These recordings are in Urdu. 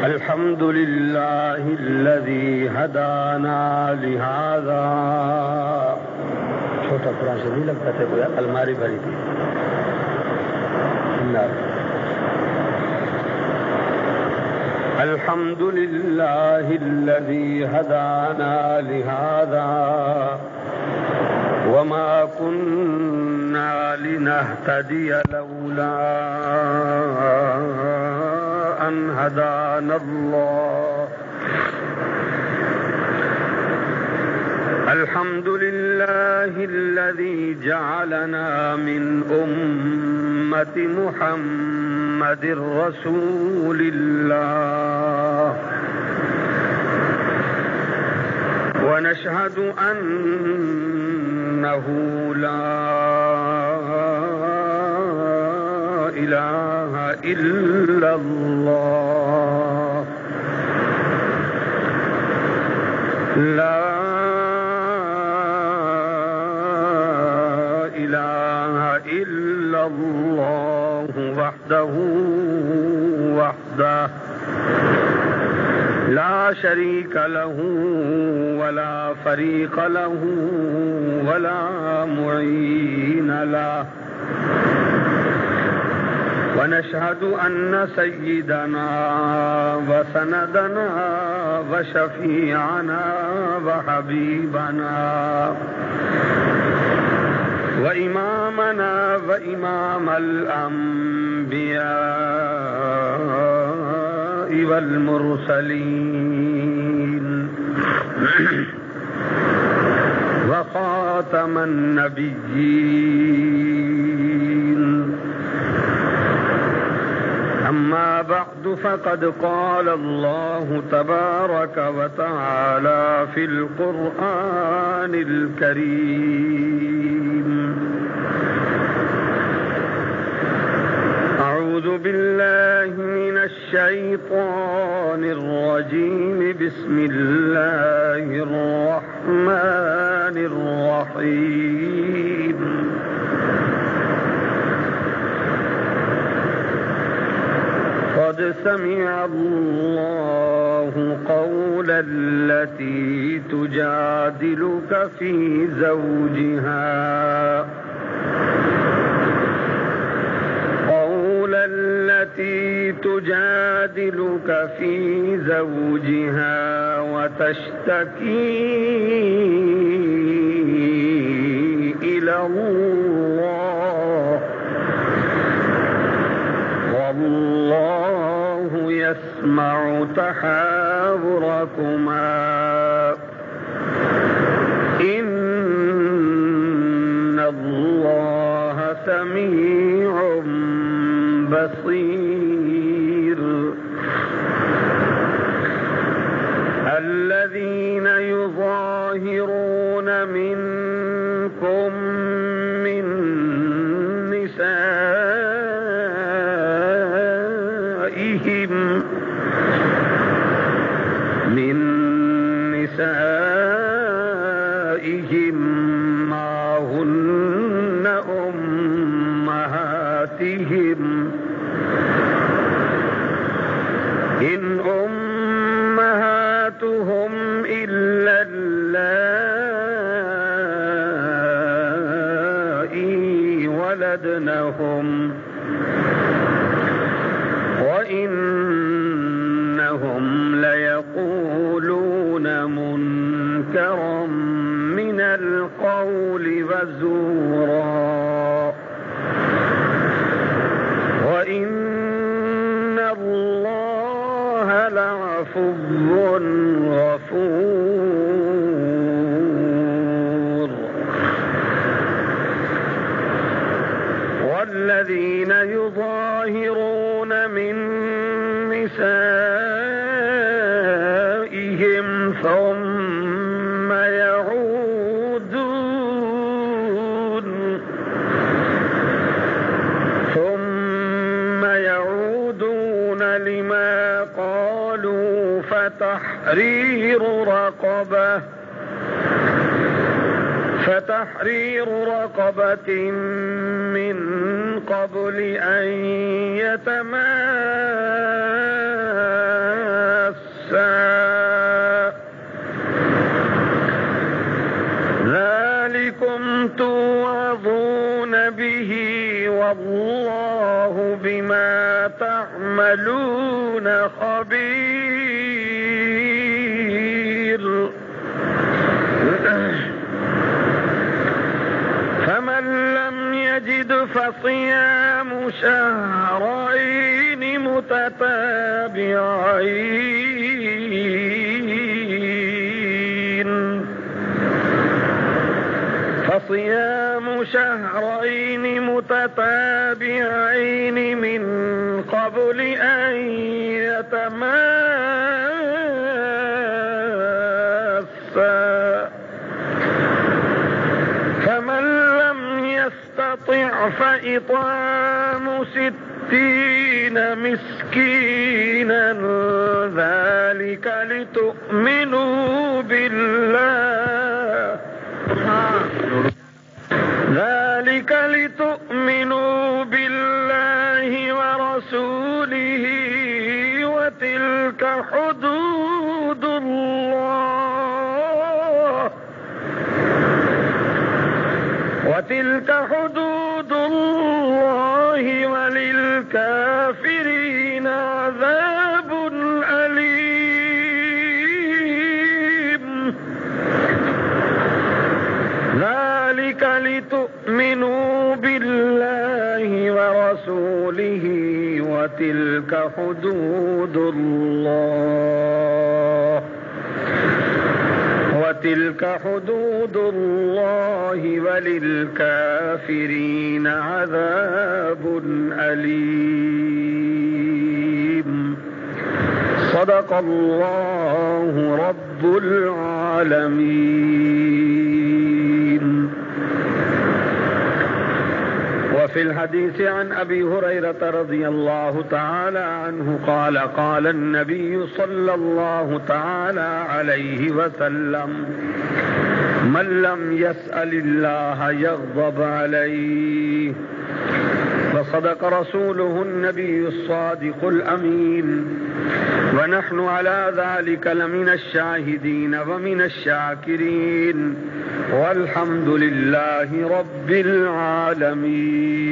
الحمد لله الذي هدانا لهذا. چھوٹا قرآن سے نہیں لگتا تھا کوئی الماری بھری تھی. الحمد لله الذي هدانا لهذا وما كنا لنهتدي لولا أن هدانا الله. الحمد لله الذي جعلنا من أمة محمد رسول الله ونشهد أنه لا إله إلا الله. لا إله إلا الله وحده لا شريك له ولا فريق له ولا معين له. ونشهد أن سيدنا وسندنا وشفيعنا وحبيبنا وإمامنا وإمام الأنبياء والمرسلين وخاتم النبيين. أما بعد فقد قال الله تبارك وتعالى في القرآن الكريم: أعوذ بالله من الشيطان الرجيم. بسم الله الرحمن الرحيم. قد سمع الله قول التي تجادلك في زوجها وتشتكي إلى الله والله يسمع تحاوركما إن الله سميع بصير. الذين يظاهرون منكم من نسائهم ما هن أمهاتهم إن أمهاتهم إلا اللائي ولدنهم وإنهم ليقولون منكرا من القول وزورا وإن الله لعفو غفور. والذين يظاهرون من نسائهم ثم يعودون لما قالوا فتحرير فتحرير رقبة من قبل أن يتماسا ذلكم توعظون به والله بما تعملون خبير فمن لم يجد فصيام شهرين متتابعين من قبل أن يتماسا فمن لم يستطع فإطعام 60 مسكينا ذلك لتؤمنوا بالله ورسوله وتلك حدود الله وللكافرين عذاب أليم ذلك لتؤمنوا بالله ورسوله وتلك حدود الله وللكافرين عذاب أليم صدق الله رب العالمين. وفي الحديث عن أبي هريرة رضي الله تعالى عنه قال قال النبي صلى الله تعالى عليه وسلم من لم يسأل الله يغضب عليه وصدق رسوله النبي الصادق الأمين ونحن على ذلك لمن الشاهدين ومن الشاكرين والحمد لله رب العالمين.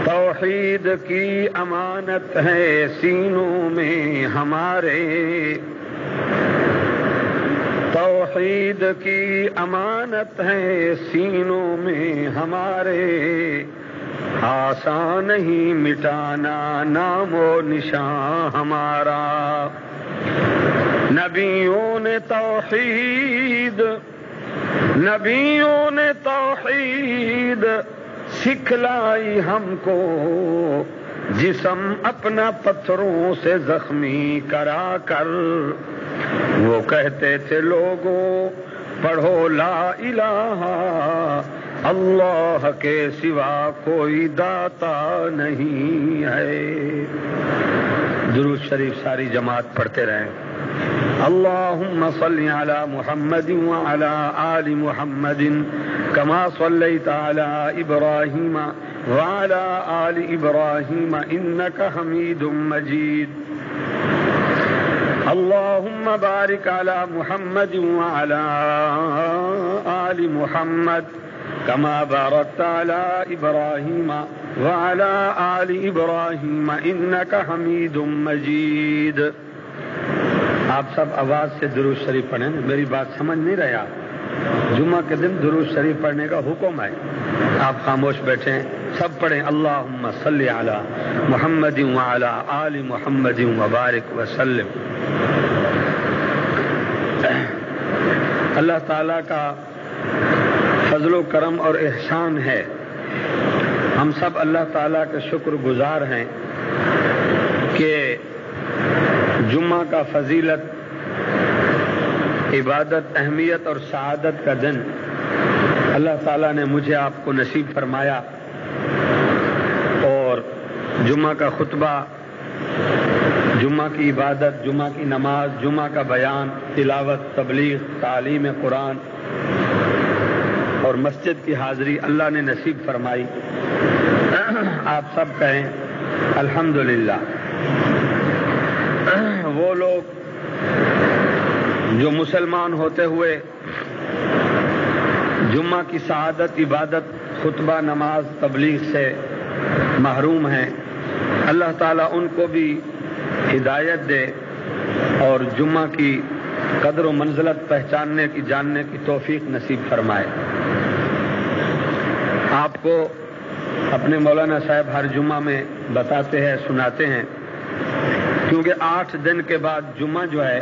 توحید کی امانت ہے سینوں میں ہمارے، توحید کی امانت ہے سینوں میں ہمارے، آسان نہیں مٹانا نام و نشان ہمارا. نبیوں نے توحید سکھلائی ہم کو، جسم اپنا پتھروں سے زخمی کرا کر وہ کہتے تھے لوگوں پڑھو لا الہ اللہ کے سوا کوئی داتا نہیں ہے. درود شریف ساری جماعت پڑھتے رہیں. اللهم صل على محمد وعلى آل محمد كما صليت على إبراهيم وعلى آل إبراهيم إنك حميد مجيد. اللهم بارك على محمد وعلى آل محمد كما باركت على إبراهيم وعلى آل إبراهيم إنك حميد مجيد. آپ سب آواز سے درود شریف پڑھیں. میری بات سمجھ نہیں رہا؟ جمعہ کے دن درود شریف پڑھنے کا حکم ہے. آپ خاموش بیٹھیں، سب پڑھیں. اللہم صلی علی محمد وعلی آل محمد وبارک وسلم. اللہ تعالیٰ کا فضل و کرم اور احسان ہے. ہم سب اللہ تعالیٰ کے شکر گزار ہیں کہ جمعہ کا فضیلت، عبادت، اہمیت اور سعادت کا دن اللہ تعالیٰ نے مجھے آپ کو نصیب فرمایا، اور جمعہ کا خطبہ جمعہ کی عبادت، جمعہ کی نماز، جمعہ کا بیان، تلاوت، تبلیغ، تعلیم قرآن اور مسجد کی حاضری اللہ نے نصیب فرمائی۔ آپ سب کہیں الحمدللہ۔ وہ لوگ جو مسلمان ہوتے ہوئے جمعہ کی سعادت، عبادت، خطبہ، نماز، تبلیغ سے محروم ہیں، اللہ تعالیٰ ان کو بھی ہدایت دے اور جمعہ کی قدر و منزلت پہچاننے کی، جاننے کی توفیق نصیب فرمائے۔ آپ کو اپنے مولانا صاحب ہر جمعہ میں بتاتے ہیں، سناتے ہیں، کیونکہ 8 دن کے بعد جمعہ جو ہے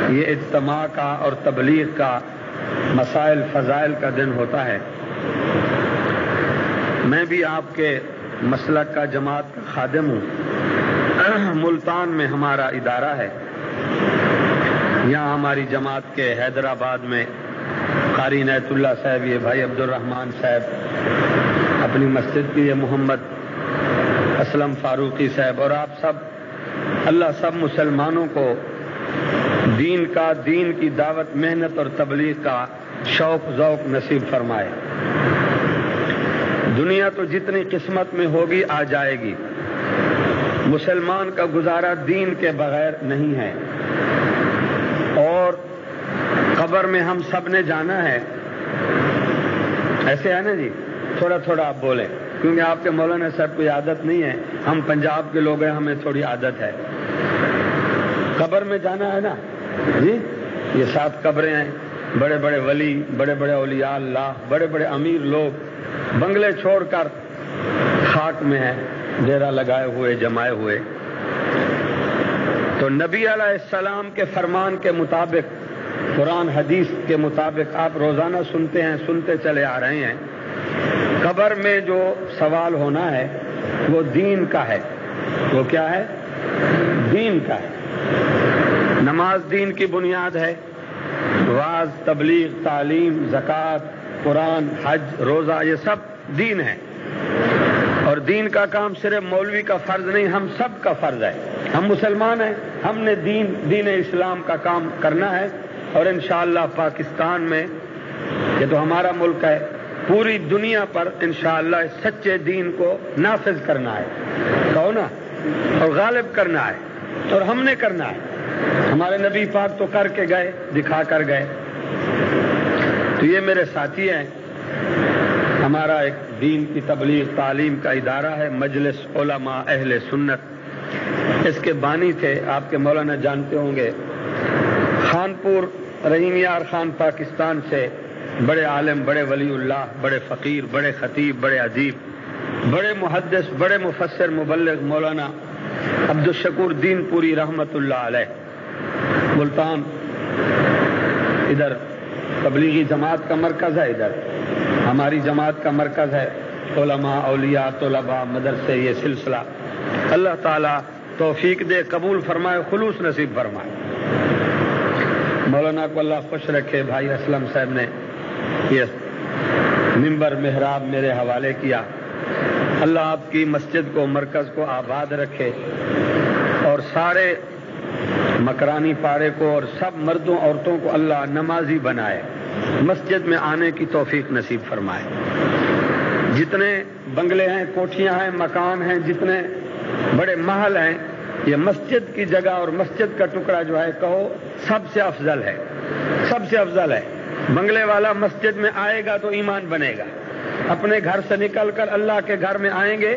یہ اجتماع کا اور تبلیغ کا، مسائل فضائل کا دن ہوتا ہے۔ میں بھی آپ کے مسلک کا، جماعت کا خادم ہوں۔ ملتان میں ہمارا ادارہ ہے، یہاں ہماری جماعت کے حیدرآباد میں قاری عنایت اللہ صاحب، یہ بھائی عبد الرحمان صاحب، اپنی مسجد کی یہ محمد اسلم فاروقی صاحب، اور آپ سب، اللہ سب مسلمانوں کو دین کا، دین کی دعوت، محنت اور تبلیغ کا شوق ذوق نصیب فرمائے۔ دنیا تو جتنی قسمت میں ہوگی آ جائے گی، مسلمان کا گزارا دین کے بغیر نہیں ہے، اور قبر میں ہم سب نے جانا ہے۔ ایسے ہے نا جی، تھوڑا تھوڑا آپ بولیں، کیونکہ آپ کے مولانا صاحب کوئی عادت نہیں ہے، ہم پنجاب کے لوگ ہیں، ہمیں تھوڑی عادت ہے۔ قبر میں جانا ہے نا جی، یہ 7 قبریں ہیں، بڑے بڑے ولی، بڑے بڑے اولیاء اللہ، بڑے بڑے امیر لوگ بنگلے چھوڑ کر خاک میں ہیں، ڈیرا لگائے ہوئے، جمائے ہوئے۔ تو نبی علیہ السلام کے فرمان کے مطابق، قرآن حدیث کے مطابق آپ روزانہ سنتے ہیں، سنتے چلے آ رہے ہیں، قبر میں جو سوال ہونا ہے وہ دین کا ہے۔ وہ کیا ہے؟ دین کا ہے۔ نماز دین کی بنیاد ہے، واعظ، تبلیغ، تعلیم، زکوٰۃ، قرآن، حج، روزہ، یہ سب دین ہے۔ اور دین کا کام صرف مولوی کا فرض نہیں، ہم سب کا فرض ہے۔ ہم مسلمان ہیں، ہم نے دین اسلام کا کام کرنا ہے، اور انشاءاللہ پاکستان میں، یہ تو ہمارا ملک ہے، پوری دنیا پر انشاءاللہ سچے دین کو نافذ کرنا ہے، کہو نا، اور غالب کرنا ہے، اور ہم نے کرنا ہے۔ ہمارے نبی پاک تو کر کے گئے، دکھا کر گئے۔ تو یہ میرے ساتھی ہیں، ہمارا ایک دین کی تبلیغ تعلیم کا ادارہ ہے، مجلس علماء اہل سنت۔ اس کے بانی تھے، آپ کے مولانا جانتے ہوں گے، خانپور رحیم یار خان پاکستان سے بڑے عالم، بڑے ولی اللہ، بڑے فقیر، بڑے خطیب، بڑے ادیب، بڑے محدث، بڑے مفسر مبلغ مولانا عبد الشکور دین پوری رحمت اللہ علیہ، ملتان ادھر تبلیغی جماعت کا مرکز ہے، ادھر ہماری جماعت کا مرکز ہے، علماء، اولیاء، طلباء، مدرسے، یہ سلسلہ۔ اللہ تعالیٰ توفیق دے، قبول فرمائے، خلوص نصیب فرمائے۔ مولانا کو اللہ خوش رکھے، بھائی اسلم صاحب نے یہ ممبر محراب میرے حوالے کیا۔ اللہ آپ کی مسجد کو، مرکز کو آباد رکھے، اور سارے مکرانی پارے کو اور سب مردوں عورتوں کو اللہ نمازی بنائے، مسجد میں آنے کی توفیق نصیب فرمائے۔ جتنے بنگلے ہیں، کوٹھیاں ہیں، مکان ہیں، جتنے بڑے محل ہیں، یہ مسجد کی جگہ اور مسجد کا ٹکڑا جو ہے، کہو سب سے افضل ہے، سب سے افضل ہے۔ بنگلے والا مسجد میں آئے گا تو ایمان بنے گا، اپنے گھر سے نکل کر اللہ کے گھر میں آئیں گے،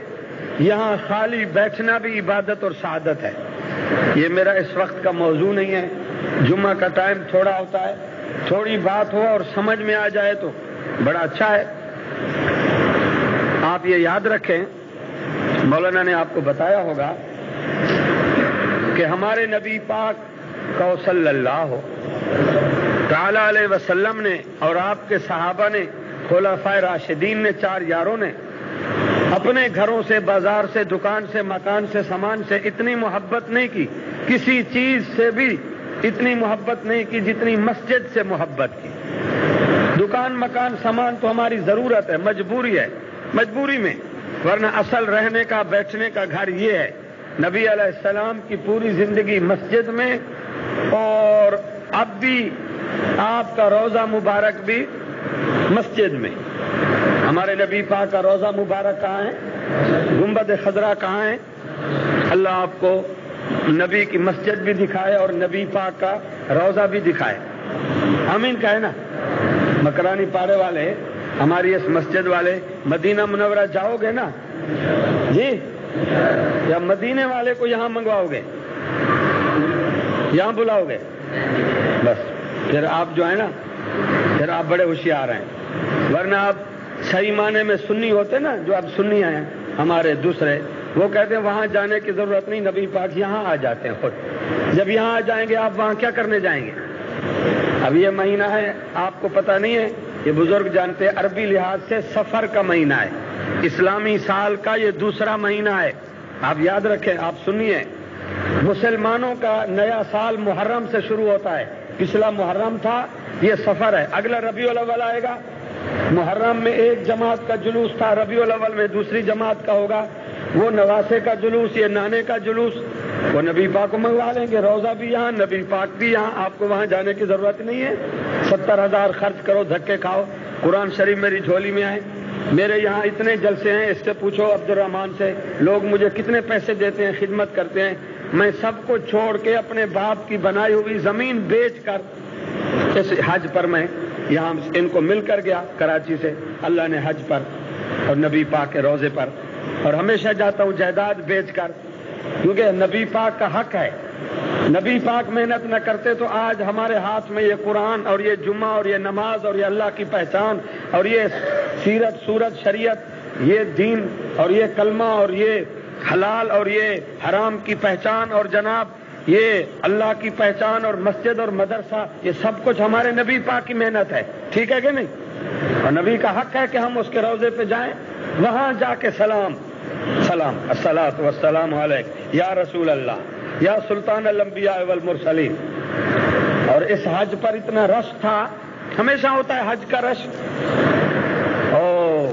یہاں خالی بیٹھنا بھی عبادت اور سعادت ہے۔ یہ میرا اس وقت کا موضوع نہیں ہے، جمعہ کا ٹائم تھوڑا ہوتا ہے، تھوڑی بات ہو اور سمجھ میں آ جائے تو بڑا اچھا ہے۔ آپ یہ یاد رکھیں، مولانا نے آپ کو بتایا ہوگا کہ ہمارے نبی پاک کو صلی اللہ تعالی علیہ وسلم نے اور آپ کے صحابہ نے، خلفائے راشدین نے، 4 یاروں نے اپنے گھروں سے، بازار سے، دکان سے، مکان سے، سامان سے اتنی محبت نہیں کی، کسی چیز سے بھی اتنی محبت نہیں کی جتنی مسجد سے محبت کی۔ دکان، مکان، سامان تو ہماری ضرورت ہے، مجبوری ہے، مجبوری میں، ورنہ اصل رہنے کا، بیٹھنے کا گھر یہ ہے، نبی علیہ السلام کی پوری زندگی مسجد میں، اور اب بھی آپ کا روضہ مبارک بھی مسجد میں۔ ہمارے نبی پاک کا روضہ مبارک کہاں ہے؟ گنبد خضرا کہاں ہے؟ اللہ آپ کو نبی کی مسجد بھی دکھائے اور نبی پاک کا روضہ بھی دکھائے، آمین کہے نا۔ مکرانی پارے والے، ہماری اس مسجد والے، مدینہ منورہ جاؤ گے نا جی، یا مدینے والے کو یہاں منگواؤ گے، یہاں بلاؤ گے؟ بس پھر آپ جو ہے نا، پھر آپ بڑے ہوشیار ہیں، ورنہ آپ صحیح معنی میں سنی ہوتے نا، جو اب سنی ہیں ہمارے دوسرے، وہ کہتے ہیں وہاں جانے کی ضرورت نہیں، نبی پاک یہاں آ جاتے ہیں خود۔ جب یہاں آ جائیں گے آپ وہاں کیا کرنے جائیں گے؟ اب یہ مہینہ ہے، آپ کو پتہ نہیں ہے، یہ بزرگ جانتے ہیں، عربی لحاظ سے سفر کا مہینہ ہے، اسلامی سال کا یہ دوسرا مہینہ ہے، آپ یاد رکھیں، آپ سنیے۔ مسلمانوں کا نیا سال محرم سے شروع ہوتا ہے، پچھلا محرم تھا، یہ سفر ہے، اگلا ربیع الاول آئے گا۔ محرم میں ایک جماعت کا جلوس تھا، ربیع الاول میں دوسری جماعت کا ہوگا، وہ نواسے کا جلوس، یہ نانے کا جلوس، وہ نبی پاک کو منگوا لیں گے، روضہ بھی یہاں، نبی پاک بھی یہاں، آپ کو وہاں جانے کی ضرورت نہیں ہے۔ 70,000 خرچ کرو، دھکے کھاؤ، قرآن شریف میری جھولی میں آئے، میرے یہاں اتنے جلسے ہیں، اس سے پوچھو عبد الرحمان سے، لوگ مجھے کتنے پیسے دیتے ہیں، خدمت کرتے ہیں، میں سب کو چھوڑ کے اپنے باپ کی بنائی ہوئی زمین بیچ کر اس حج پر میں یہاں ان کو مل کر گیا کراچی سے، اللہ نے حج پر اور نبی پاک کے روزے پر، اور ہمیشہ جاتا ہوں جائیداد بیچ کر، کیونکہ نبی پاک کا حق ہے۔ نبی پاک محنت نہ کرتے تو آج ہمارے ہاتھ میں یہ قرآن اور یہ جمعہ اور یہ نماز اور یہ اللہ کی پہچان اور یہ سیرت سورت شریعت، یہ دین اور یہ کلمہ اور یہ حلال اور یہ حرام کی پہچان اور جناب یہ اللہ کی پہچان اور مسجد اور مدرسہ، یہ سب کچھ ہمارے نبی پاک کی محنت ہے، ٹھیک ہے کہ نہیں؟ اور نبی کا حق ہے کہ ہم اس کے روضے پہ جائیں، وہاں جا کے سلام الصلاۃ والسلام علیک یا رسول اللہ یا سلطان الانبیاء والمرسلین۔ اور اس حج پر اتنا رش تھا، ہمیشہ ہوتا ہے حج کا رش،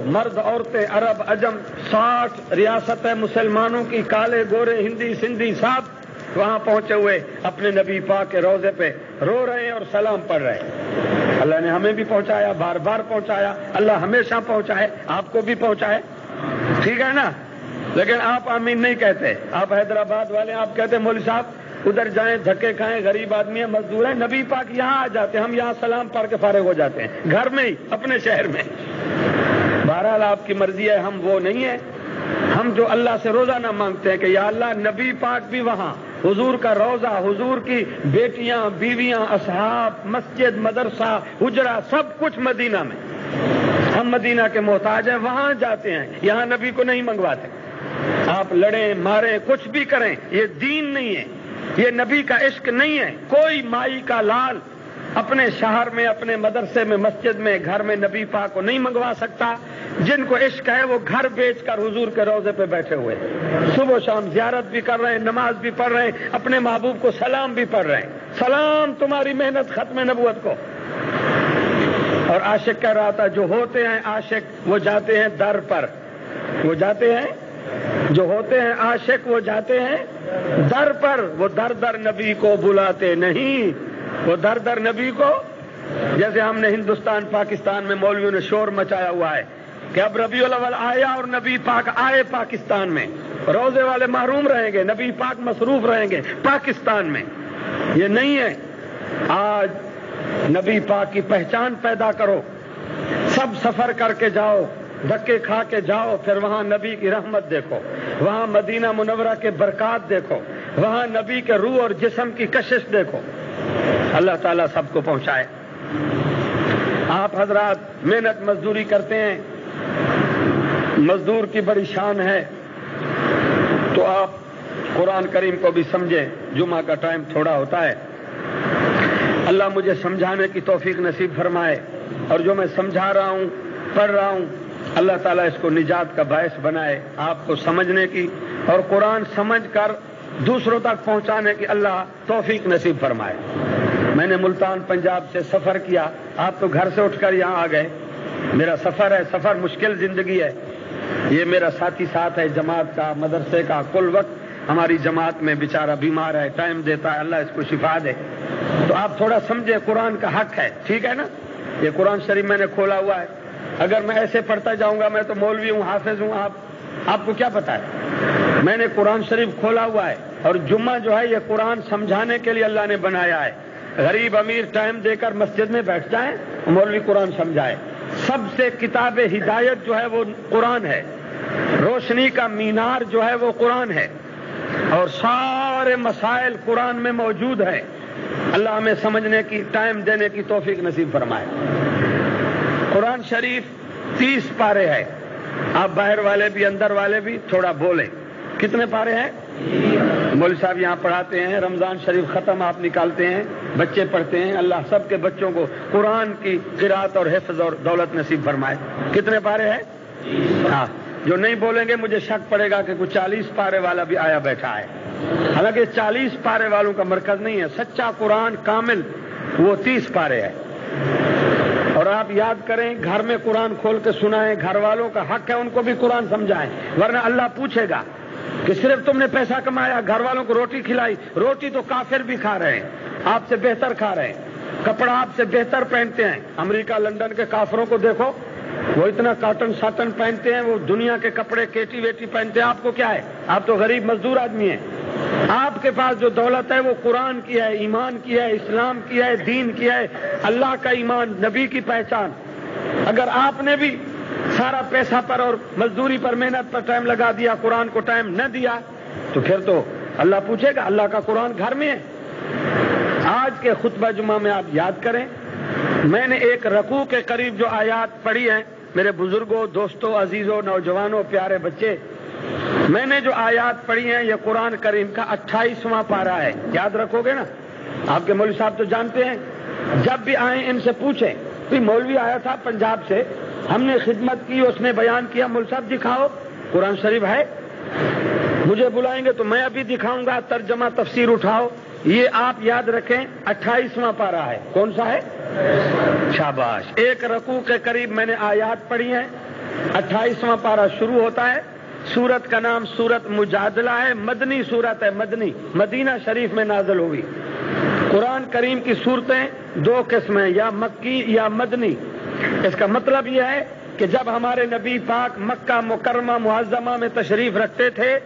مرد عورتیں عرب عجم 60 ریاستیں مسلمانوں کی، کالے گورے ہندی سندھی سب وہاں پہنچے ہوئے اپنے نبی پاک کے روضے پہ رو رہے ہیں اور سلام پڑھ رہے ہیں۔ اللہ نے ہمیں بھی پہنچایا، بار بار پہنچایا، اللہ ہمیشہ پہنچائے، آپ کو بھی پہنچائے، ٹھیک ہے نا؟ لیکن آپ آمین نہیں کہتے، آپ حیدرآباد والے، آپ کہتے مولوی صاحب ادھر جائیں، دھکے کھائیں، غریب آدمی ہیں، مزدور ہیں، نبی پاک یہاں آ جاتے ہیں، ہم یہاں سلام پڑھ کے فارغ ہو جاتے ہیں، گھر میں ہی، اپنے شہر میں۔ بہرحال آپ کی مرضی ہے، ہم وہ نہیں ہیں، ہم جو اللہ سے روزانہ مانگتے ہیں کہ یا اللہ نبی پاک بھی وہاں، حضور کا روضہ، حضور کی بیٹیاں بیویاں اصحاب، مسجد مدرسہ حجرہ سب کچھ مدینہ میں، ہم مدینہ کے محتاج ہیں، وہاں جاتے ہیں، یہاں نبی کو نہیں منگواتے۔ آپ لڑیں ماریں کچھ بھی کریں، یہ دین نہیں ہے، یہ نبی کا عشق نہیں ہے۔ کوئی مائی کا لال اپنے شہر میں، اپنے مدرسے میں، مسجد میں، گھر میں نبی پاک کو نہیں منگوا سکتا۔ جن کو عشق ہے وہ گھر بیچ کر حضور کے روضے پہ بیٹھے ہوئے، صبح و شام زیارت بھی کر رہے ہیں، نماز بھی پڑھ رہے ہیں، اپنے محبوب کو سلام بھی پڑھ رہے ہیں۔ سلام تمہاری محنت ختم نبوت کو۔ اور عاشق کہہ رہا تھا جو ہوتے ہیں عاشق وہ جاتے ہیں در پر، وہ جاتے ہیں، جو ہوتے ہیں عاشق وہ جاتے ہیں در پر، وہ در در نبی کو بلاتے نہیں، وہ در در نبی کو، جیسے ہم نے ہندوستان پاکستان میں مولویوں نے شور مچایا ہوا ہے کہ اب ربیع الاول آیا اور نبی پاک آئے پاکستان میں، روزے والے محروم رہیں گے، نبی پاک مصروف رہیں گے پاکستان میں۔ یہ نہیں ہے، آج نبی پاک کی پہچان پیدا کرو، سب سفر کر کے جاؤ، دھکے کھا کے جاؤ، پھر وہاں نبی کی رحمت دیکھو، وہاں مدینہ منورہ کے برکات دیکھو، وہاں نبی کے روح اور جسم کی کشش دیکھو۔ اللہ تعالیٰ سب کو پہنچائے۔ آپ حضرات محنت مزدوری کرتے ہیں، مزدور کی بڑی شان ہے، تو آپ قرآن کریم کو بھی سمجھیں۔ جمعہ کا ٹائم تھوڑا ہوتا ہے، اللہ مجھے سمجھانے کی توفیق نصیب فرمائے، اور جو میں سمجھا رہا ہوں پڑھ رہا ہوں اللہ تعالیٰ اس کو نجات کا باعث بنائے، آپ کو سمجھنے کی اور قرآن سمجھ کر دوسروں تک پہنچانے کی اللہ توفیق نصیب فرمائے۔ میں نے ملتان پنجاب سے سفر کیا، آپ تو گھر سے اٹھ کر یہاں آ گئے، میرا سفر ہے، سفر مشکل زندگی ہے، یہ میرا ساتھی ساتھ ہے جماعت کا، مدرسے کا، کل وقت ہماری جماعت میں بیچارہ بیمار ہے، ٹائم دیتا ہے، اللہ اس کو شفا دے. تو آپ تھوڑا سمجھے، قرآن کا حق ہے، ٹھیک ہے نا. یہ قرآن شریف میں نے کھولا ہوا ہے، اگر میں ایسے پڑھتا جاؤں گا، میں تو مولوی ہوں، حافظ ہوں، آپ کو کیا پتا ہے؟ میں نے قرآن شریف کھولا ہوا ہے، اور جمعہ جو ہے یہ قرآن سمجھانے کے لیے اللہ نے بنایا ہے. غریب امیر ٹائم دے کر مسجد میں بیٹھ جائیں، مولوی قرآن سمجھائے. سب سے کتاب ہدایت جو ہے وہ قرآن ہے، روشنی کا مینار جو ہے وہ قرآن ہے، اور سارے مسائل قرآن میں موجود ہیں. اللہ ہمیں سمجھنے کی، ٹائم دینے کی توفیق نصیب فرمائے. قرآن شریف 30 پارے ہے. آپ باہر والے بھی اندر والے بھی تھوڑا بولیں. کتنے پارے ہیں؟ مولوی صاحب یہاں پڑھاتے ہیں، رمضان شریف ختم آپ نکالتے ہیں، بچے پڑھتے ہیں. اللہ سب کے بچوں کو قرآن کی قرات اور حفظ اور دولت نصیب فرمائے. کتنے پارے ہیں؟ ہاں، جو نہیں بولیں گے مجھے شک پڑے گا کہ کچھ 40 پارے والا بھی آیا بیٹھا ہے. حالانکہ 40 پارے والوں کا مرکز نہیں ہے. سچا قرآن کامل وہ 30 پارے ہے. اور آپ یاد کریں، گھر میں قرآن کھول کے سنائیں. گھر والوں کا حق ہے ان کو بھی قرآن سمجھائیں، ورنہ اللہ پوچھے گا کہ صرف تم نے پیسہ کمایا، گھر والوں کو روٹی کھلائی. روٹی تو کافر بھی کھا رہے ہیں، آپ سے بہتر کھا رہے ہیں. کپڑا آپ سے بہتر پہنتے ہیں. امریکہ لندن کے کافروں کو دیکھو، وہ اتنا کاٹن ساٹن پہنتے ہیں، وہ دنیا کے کپڑے کیٹی ویٹی پہنتے ہیں. آپ کو کیا ہے؟ آپ تو غریب مزدور آدمی ہیں. آپ کے پاس جو دولت ہے وہ قرآن کی ہے، ایمان کی ہے، اسلام کی ہے، دین کی ہے، اللہ کا ایمان، نبی کی پہچان. اگر آپ نے بھی سارا پیسہ پر اور مزدوری پر، محنت پر ٹائم لگا دیا، قرآن کو ٹائم نہ دیا، تو پھر تو اللہ پوچھے گا. اللہ کا قرآن گھر میں ہے. آج کے خطبہ جمعہ میں آپ یاد کریں، میں نے ایک رکوع کے قریب جو آیات پڑھی ہیں، میرے بزرگوں، دوستوں، عزیزوں، نوجوانوں، پیارے بچے، میں نے جو آیات پڑھی ہیں یہ قرآن کریم کا 28واں پارہ ہے. یاد رکھو گے نا؟ آپ کے مولوی صاحب تو جانتے ہیں. جب بھی آئیں ان سے پوچھیں. مولوی آیا تھا پنجاب سے، ہم نے خدمت کی، اس نے بیان کیا. مولوی صاحب دکھاؤ قرآن شریف ہے. مجھے بلائیں گے تو میں ابھی دکھاؤں گا، ترجمہ تفسیر اٹھاؤ. یہ آپ یاد رکھیں 28واں پارہ ہے. کون سا ہے؟ شاباش. ایک رکوع کے قریب میں نے آیات پڑھی ہیں. 28واں پارہ شروع ہوتا ہے. سورت کا نام سورت مجادلہ ہے. مدنی سورت ہے، مدنی، مدینہ شریف میں نازل ہوئی. قرآن کریم کی صورتیں 2 قسمیں، یا مکی یا مدنی. اس کا مطلب یہ ہے کہ جب ہمارے نبی پاک مکہ مکرمہ معظمہ میں تشریف رکھتے تھے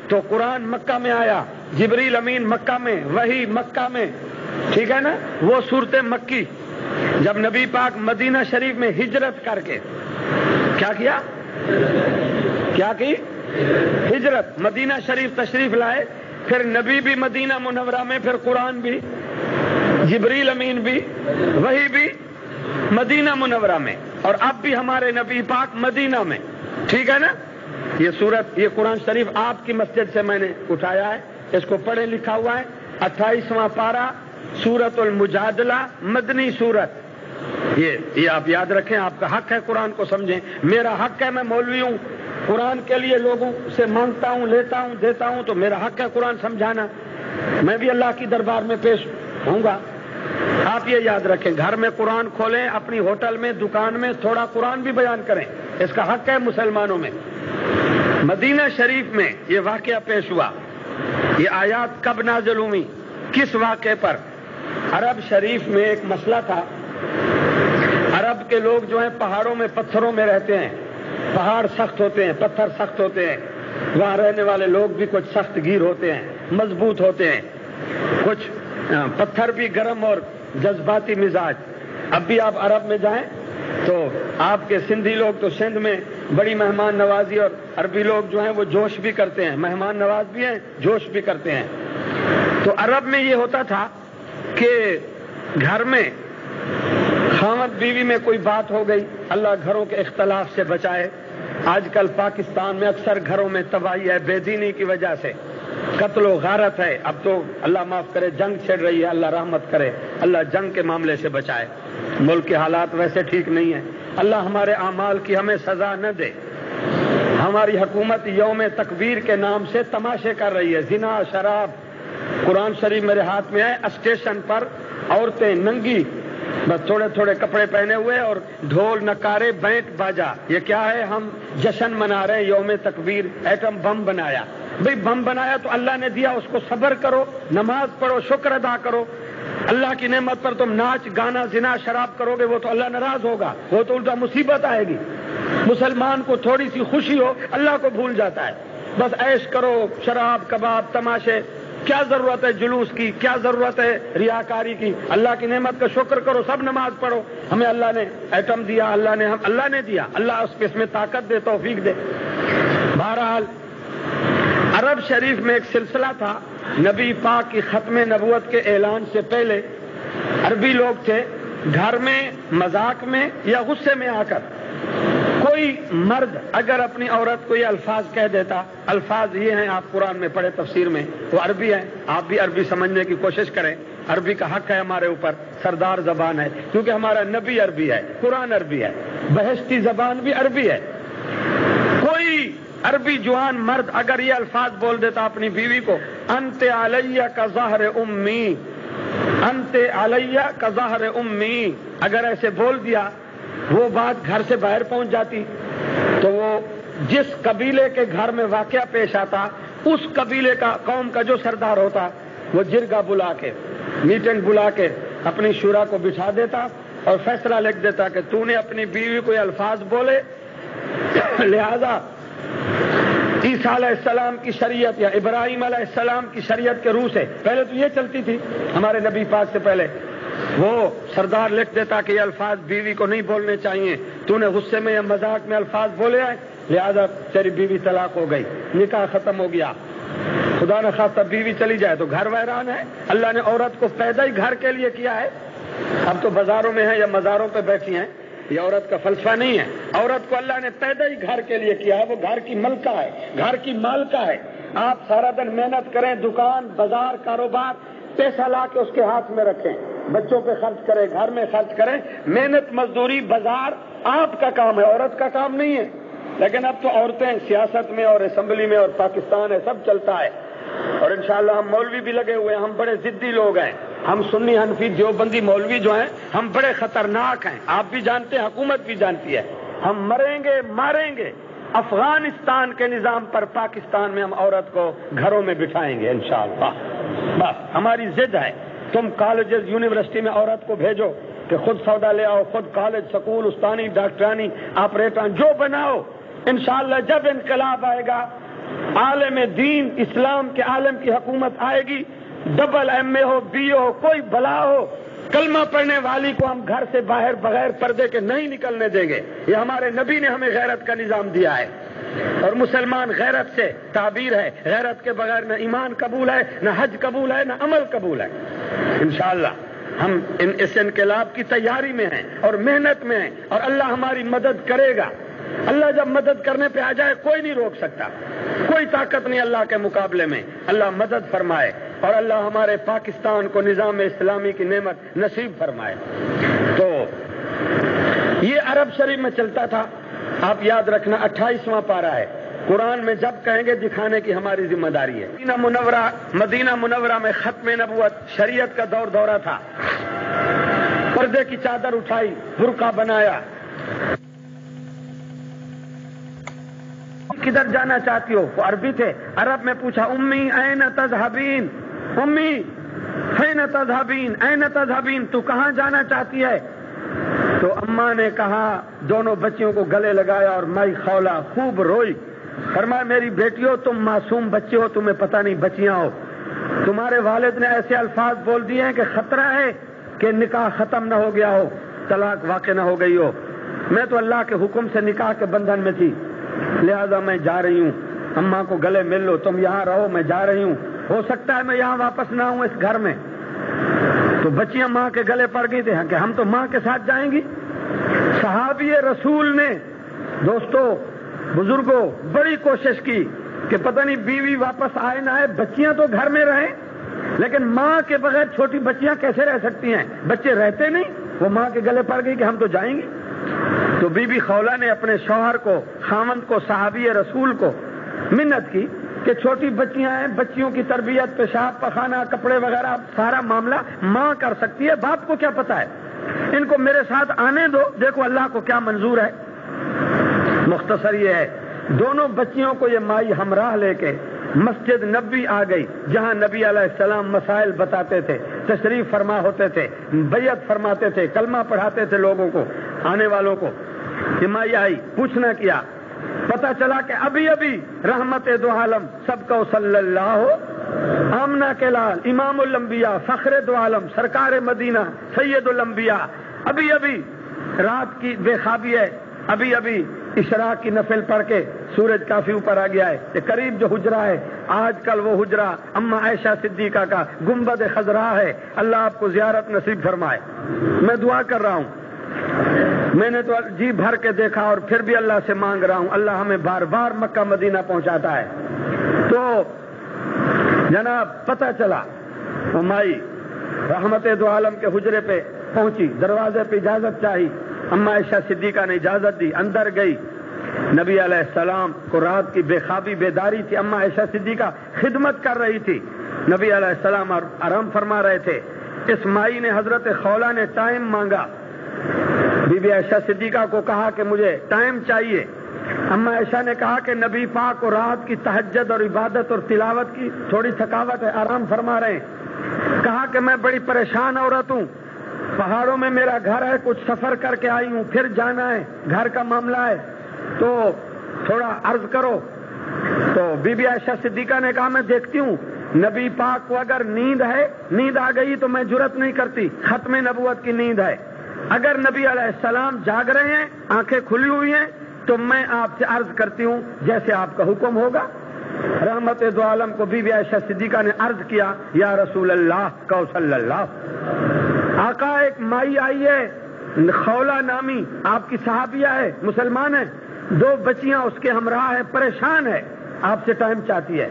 تو قرآن مکہ میں آیا، جبریل امین مکہ میں، وحی مکہ میں، ٹھیک ہے نا، وہ صورتیں مکی. جب نبی پاک مدینہ شریف میں ہجرت کر کے کیا کی ہجرت، مدینہ شریف تشریف لائے، پھر نبی بھی مدینہ منورہ میں، پھر قرآن بھی، جبریل امین بھی، وحی بھی مدینہ منورہ میں، اور اب بھی ہمارے نبی پاک مدینہ میں. ٹھیک ہے نا؟ یہ سورت، یہ قرآن شریف آپ کی مسجد سے میں نے اٹھایا ہے، اس کو پڑھے لکھا ہوا ہے. 28واں پارہ سورت المجادلہ، مدنی سورت. یہ آپ یاد رکھیں. آپ کا حق ہے قرآن کو سمجھیں. میرا حق ہے، میں مولوی ہوں، قرآن کے لیے لوگوں سے مانگتا ہوں، لیتا ہوں، دیتا ہوں، تو میرا حق ہے قرآن سمجھانا. میں بھی اللہ کی دربار میں پیش ہوں گا. آپ یہ یاد رکھیں، گھر میں قرآن کھولیں، اپنی ہوٹل میں، دکان میں تھوڑا قرآن بھی بیان کریں. اس کا حق ہے مسلمانوں میں. مدینہ شریف میں یہ واقعہ پیش ہوا. یہ آیات کب نازل ہوئی، کس واقعے پر؟ عرب شریف میں ایک مسئلہ تھا. عرب کے لوگ جو ہیں پہاڑوں میں، پتھروں میں رہتے ہیں. پہاڑ سخت ہوتے ہیں، پتھر سخت ہوتے ہیں. وہاں رہنے والے لوگ بھی کچھ سخت گیر ہوتے ہیں، مضبوط ہوتے ہیں. کچھ پتھر بھی گرم اور جذباتی مزاج. اب بھی آپ عرب میں جائیں تو آپ کے سندھی لوگ تو سندھ میں بڑی مہمان نوازی، اور عربی لوگ جو ہیں وہ جوش بھی کرتے ہیں، مہمان نواز بھی ہیں، جوش بھی کرتے ہیں. تو عرب میں یہ ہوتا تھا کہ گھر میں خاوند بیوی میں کوئی بات ہو گئی، اللہ گھروں کے اختلاف سے بچائے. آج کل پاکستان میں اکثر گھروں میں تباہی ہے، بے دینی کی وجہ سے، قتل و غارت ہے. اب تو اللہ معاف کرے جنگ چھڑ رہی ہے، اللہ رحمت کرے، اللہ جنگ کے معاملے سے بچائے. ملک کے حالات ویسے ٹھیک نہیں ہیں. اللہ ہمارے اعمال کی ہمیں سزا نہ دے. ہماری حکومت یوم تکبیر کے نام سے تماشے کر رہی ہے، زنا، شراب. قرآن شریف میرے ہاتھ میں ہے. اسٹیشن پر عورتیں ننگی، بس تھوڑے تھوڑے کپڑے پہنے ہوئے، اور ڈھول نکارے بینٹ باجا. یہ کیا ہے؟ ہم جشن منا رہے ہیں، یوم تکبیر، ایٹم بم بنایا. بھئی بم بنایا تو اللہ نے دیا، اس کو صبر کرو، نماز پڑھو، شکر ادا کرو۔ اللہ کی نعمت پر تم ناچ گانا زنا شراب کرو گے وہ تو اللہ ناراض ہوگا، وہ تو الٹا مصیبت آئے گی۔ مسلمان کو تھوڑی سی خوشی ہو اللہ کو بھول جاتا ہے، بس عیش کرو، شراب کباب تماشے، کیا ضرورت ہے جلوس کی، کیا ضرورت ہے ریاکاری کی؟ اللہ کی نعمت کا شکر کرو، سب نماز پڑھو۔ ہمیں اللہ نے ایٹم دیا، اللہ نے دیا، اللہ اس میں طاقت دے، توفیق دے۔ بہرحال عرب شریف میں ایک سلسلہ تھا، نبی پاک کی ختم نبوت کے اعلان سے پہلے عربی لوگ تھے، گھر میں مذاق میں یا غصے میں آ کر کوئی مرد اگر اپنی عورت کو یہ الفاظ کہہ دیتا، الفاظ یہ ہیں، آپ قرآن میں پڑھے تفسیر میں، وہ عربی ہیں، آپ بھی عربی سمجھنے کی کوشش کریں، عربی کا حق ہے ہمارے اوپر، سردار زبان ہے، کیونکہ ہمارا نبی عربی ہے، قرآن عربی ہے، بہشتی زبان بھی عربی ہے۔ کوئی عربی جوان مرد اگر یہ الفاظ بول دیتا اپنی بیوی کو، انت علیہ کا ظہر امی، انت علیہ کا ظہر امی، اگر ایسے بول دیا، وہ بات گھر سے باہر پہنچ جاتی تو وہ جس قبیلے کے گھر میں واقعہ پیش آتا، اس قبیلے کا، قوم کا جو سردار ہوتا، وہ جرگہ بلا کے، میٹنگ بلا کے اپنی شورا کو بٹھا دیتا اور فیصلہ لکھ دیتا کہ تو نے اپنی بیوی کو یہ الفاظ بولے، لہذا عیسیٰ علیہ السلام کی شریعت یا ابراہیم علیہ السلام کی شریعت کے روح سے، پہلے تو یہ چلتی تھی ہمارے نبی پاک سے پہلے، وہ سردار لکھ دیتا کہ یہ الفاظ بیوی کو نہیں بولنے چاہیے، تو نے غصے میں یا مذاق میں الفاظ بولے ہیں، لہذا تیری بیوی طلاق ہو گئی، نکاح ختم ہو گیا۔ خدا نہ خواستہ بیوی چلی جائے تو گھر ویران ہے۔ اللہ نے عورت کو پیدا ہی گھر کے لیے کیا ہے، اب تو بازاروں میں ہیں یا مزاروں پہ بیٹھی ہیں، یہ عورت کا فلسفہ نہیں ہے، عورت کو اللہ نے پیدا ہی گھر کے لیے کیا ہے، وہ گھر کی ملکہ ہے، گھر کی مالکہ ہے۔ آپ سارا دن محنت کریں، دکان بازار کاروبار، پیسہ لا کے اس کے ہاتھ میں رکھیں، بچوں پہ خرچ کریں، گھر میں خرچ کریں، محنت مزدوری بازار آپ کا کام ہے، عورت کا کام نہیں ہے۔ لیکن اب تو عورتیں سیاست میں اور اسمبلی میں اور پاکستان ہے، سب چلتا ہے، اور انشاءاللہ ہم مولوی بھی لگے ہوئے ہیں، ہم بڑے ضدی لوگ ہیں، ہم سنی حنفی دیوبندی مولوی جو ہیں ہم بڑے خطرناک ہیں، آپ بھی جانتے ہیں، حکومت بھی جانتی ہے، ہم مریں گے ماریں گے، افغانستان کے نظام پر پاکستان میں ہم عورت کو گھروں میں بٹھائیں گے انشاءاللہ، بس ہماری ضد ہے۔ تم کالجز یونیورسٹی میں عورت کو بھیجو کہ خود سودا لے آؤ، خود کالج سکول استانی ڈاکٹرانی آپریٹر جو بناؤ، انشاءاللہ جب انقلاب آئے گا، عالم دین اسلام کے عالم کی حکومت آئے گی، ڈبل ایم اے ہو بی اے ہو کوئی بلا ہو، کلمہ پڑھنے والی کو ہم گھر سے باہر بغیر پردے کے نہیں نکلنے دیں گے۔ یہ ہمارے نبی نے ہمیں غیرت کا نظام دیا ہے، اور مسلمان غیرت سے تعبیر ہے، غیرت کے بغیر نہ ایمان قبول ہے، نہ حج قبول ہے، نہ عمل قبول ہے۔ انشاءاللہ ہم اس انقلاب کی تیاری میں ہیں اور محنت میں ہیں، اور اللہ ہماری مدد کرے گا۔ اللہ جب مدد کرنے پہ آ جائے کوئی نہیں روک سکتا، کوئی طاقت نہیں اللہ کے مقابلے میں۔ اللہ مدد فرمائے اور اللہ ہمارے پاکستان کو نظام اسلامی کی نعمت نصیب فرمائے۔ تو یہ عرب شریف میں چلتا تھا، آپ یاد رکھنا 28واں پارہ ہے، قرآن میں جب کہیں گے دکھانے کی ہماری ذمہ داری ہے۔ مدینہ منورہ میں ختم نبوت شریعت کا دورہ تھا، پردے کی چادر اٹھائی، برقع بنایا، کدھر جانا چاہتی ہو؟ وہ عربی تھے، عرب میں پوچھا امی این تذهبین، امی این تذهبین، این تذهبین، تو کہاں جانا چاہتی ہے؟ تو اماں نے کہا، دونوں بچیوں کو گلے لگایا اور مائی خولا خوب روئی، فرمایا میری بیٹیوں تم معصوم بچے ہو، تمہیں پتہ نہیں بچیاں ہو، تمہارے والد نے ایسے الفاظ بول دیے ہیں کہ خطرہ ہے کہ نکاح ختم نہ ہو گیا ہو، طلاق واقع نہ ہو گئی ہو، میں تو اللہ کے حکم سے نکاح کے بندھن میں تھی، لہذا میں جا رہی ہوں، اماں کو گلے مل لو، تم یہاں رہو، میں جا رہی ہوں، ہو سکتا ہے میں یہاں واپس نہ ہوں اس گھر میں۔ تو بچیاں ماں کے گلے پڑ گئی تھی کہ ہم تو ماں کے ساتھ جائیں گی۔ صحابی رسول نے، دوستو بزرگوں، بڑی کوشش کی کہ پتہ نہیں بیوی واپس آئے نہ آئے، بچیاں تو گھر میں رہیں، لیکن ماں کے بغیر چھوٹی بچیاں کیسے رہ سکتی ہیں؟ بچے رہتے نہیں، وہ ماں کے گلے پڑ گئی کہ ہم تو جائیں گے۔ تو بی بی خولہ نے اپنے شوہر کو، خاوند کو، صحابی رسول کو منت کی کہ چھوٹی بچیاں ہیں، بچیوں کی تربیت، پیشاب پخانہ، کپڑے وغیرہ سارا معاملہ ماں کر سکتی ہے، باپ کو کیا پتا ہے، ان کو میرے ساتھ آنے دو، دیکھو اللہ کو کیا منظور ہے۔ مختصر یہ ہے، دونوں بچیوں کو یہ مائی ہمراہ لے کے مسجد نبی آ گئی جہاں نبی علیہ السلام مسائل بتاتے تھے، تشریف فرما ہوتے تھے، بیعت فرماتے تھے، کلمہ پڑھاتے تھے لوگوں کو، آنے والوں کو۔ مائی آئی، پوچھنا کیا، پتہ چلا کہ ابھی ابھی رحمت دو عالم سب کو صلی اللہ، آمنہ کے لال، امام الانبیاء، فخر دو عالم، سرکار مدینہ، سید الانبیاء، ابھی ابھی رات کی بے خوابی ہے، ابھی ابھی اشراق کی نفل پڑھ کے سورج کافی اوپر آ گیا ہے، یہ قریب جو حجرہ ہے آج کل وہ حجرہ اما عائشہ صدیقہ کا گنبد خضرا ہے، اللہ آپ کو زیارت نصیب فرمائے۔ میں دعا کر رہا ہوں، میں نے تو جی بھر کے دیکھا اور پھر بھی اللہ سے مانگ رہا ہوں، اللہ ہمیں بار بار مکہ مدینہ پہنچاتا ہے۔ تو جناب پتہ چلا وہ مائی رحمت دو عالم کے حجرے پہ پہنچی، دروازے پہ اجازت چاہی، اما عائشہ صدیقہ نے اجازت دی، اندر گئی۔ نبی علیہ السلام کو رات کی بے خوابی بیداری تھی، اما عائشہ صدیقہ خدمت کر رہی تھی، نبی علیہ السلام آرام فرما رہے تھے۔ اس مائی نے حضرت خولہ نے ٹائم مانگا، بی بی عائشہ صدیقہ کو کہا کہ مجھے ٹائم چاہیے۔ اما عائشہ نے کہا کہ نبی پاک کو رات کی تہجد اور عبادت اور تلاوت کی تھوڑی تھکاوٹ ہے، آرام فرما رہے ہیں۔ کہا کہ میں بڑی پریشان عورت ہوں، پہاڑوں میں میرا گھر ہے، کچھ سفر کر کے آئی ہوں، پھر جانا ہے، گھر کا معاملہ ہے، تو تھوڑا عرض کرو۔ تو بی بی عائشہ صدیقہ نے کہا میں دیکھتی ہوں، نبی پاک کو اگر نیند ہے، نیند آ گئی تو میں جرأت نہیں کرتی، ختم نبوت کی نیند ہے، اگر نبی علیہ السلام جاگ رہے ہیں، آنکھیں کھلی ہوئی ہیں، تو میں آپ سے عرض کرتی ہوں جیسے آپ کا حکم ہوگا۔ رحمت دو عالم کو بی بی عائشہ صدیقہ نے عرض کیا، یا رسول اللہ کو صلی اللہ، آقا ایک مائی آئی ہے خولہ نامی، آپ کی صحابیہ ہے، مسلمان ہے، 2 بچیاں اس کے ہمراہ ہیں، پریشان ہے، آپ سے ٹائم چاہتی ہے۔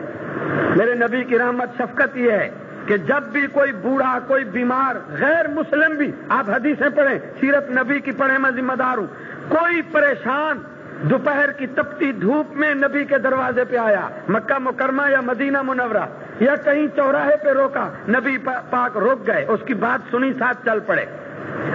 میرے نبی کی رحمت شفقت یہ ہے کہ جب بھی کوئی بوڑھا، کوئی بیمار، غیر مسلم بھی، آپ حدیثیں پڑھیں، سیرت نبی کی پڑھیں، میں ذمہ دار ہوں، کوئی پریشان دوپہر کی تپتی دھوپ میں نبی کے دروازے پہ آیا، مکہ مکرمہ یا مدینہ منورہ یا کہیں چوراہے پہ روکا، نبی پاک روک گئے، اس کی بات سنی، ساتھ چل پڑے۔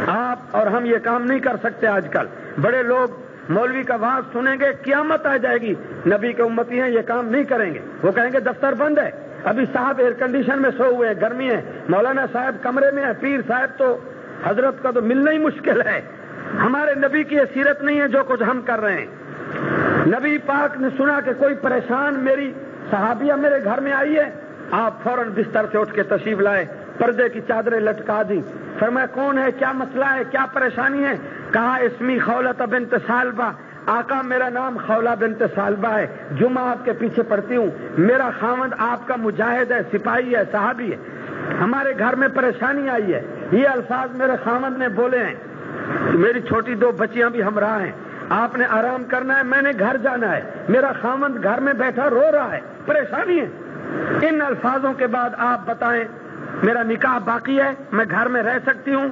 آپ اور ہم یہ کام نہیں کر سکتے آج کل، بڑے لوگ مولوی کا وعظ سنیں گے، قیامت آ جائے گی، نبی کے امتی ہیں، یہ کام نہیں کریں گے، وہ کہیں گے دفتر بند ہے، ابھی صاحب ایئر کنڈیشن میں سو ہوئے ہیں، گرمی ہے، مولانا صاحب کمرے میں ہے، پیر صاحب تو حضرت کا تو ملنا ہی مشکل ہے۔ ہمارے نبی کی یہ سیرت نہیں ہے جو کچھ ہم کر رہے ہیں۔ نبی پاک نے سنا کہ کوئی پریشان میری صحابیہ میرے گھر میں آئی ہے، آپ فوراً بستر سے اٹھ کے تشریف لائے، پردے کی چادریں لٹکا دی، فرمایا کون ہے، کیا مسئلہ ہے، کیا پریشانی ہے؟ کہا اسمی خولہ بنت ثعلبہ، آقا میرا نام خولہ بنت ثعلبہ ہے، جمعہ آپ کے پیچھے پڑھتی ہوں، میرا خاوند آپ کا مجاہد ہے، سپاہی ہے، صحابی ہے، ہمارے گھر میں پریشانی آئی ہے، یہ الفاظ میرے خاوند نے بولے ہیں، میری چھوٹی 2 بچیاں بھی ہمراہ ہیں، آپ نے آرام کرنا ہے، میں نے گھر جانا ہے، میرا خاوند گھر میں بیٹھا رو رہا ہے، پریشانی ہے۔ ان الفاظوں کے بعد آپ بتائیں میرا نکاح باقی ہے، میں گھر میں رہ سکتی ہوں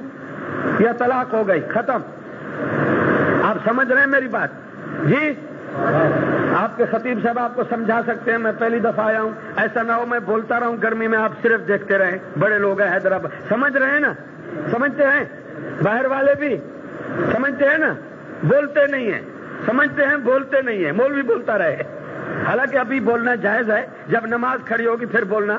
یا طلاق ہو گئی، ختم؟ آپ سمجھ رہے ہیں میری بات؟ جی آپ کے خطیب صاحب آپ کو سمجھا سکتے ہیں، میں پہلی دفعہ آیا ہوں، ایسا نہ ہو میں بولتا رہوں گرمی میں، آپ صرف دیکھتے رہیں، بڑے لوگ ہیں حیدرآباد، سمجھ رہے ہیں نا؟ سمجھتے ہیں؟ باہر والے بھی سمجھتے ہیں نا؟ بولتے نہیں ہیں، سمجھتے ہیں، بولتے نہیں ہیں، مولوی بولتا رہے، حالانکہ ابھی بولنا جائز ہے، جب نماز کھڑی ہوگی پھر بولنا،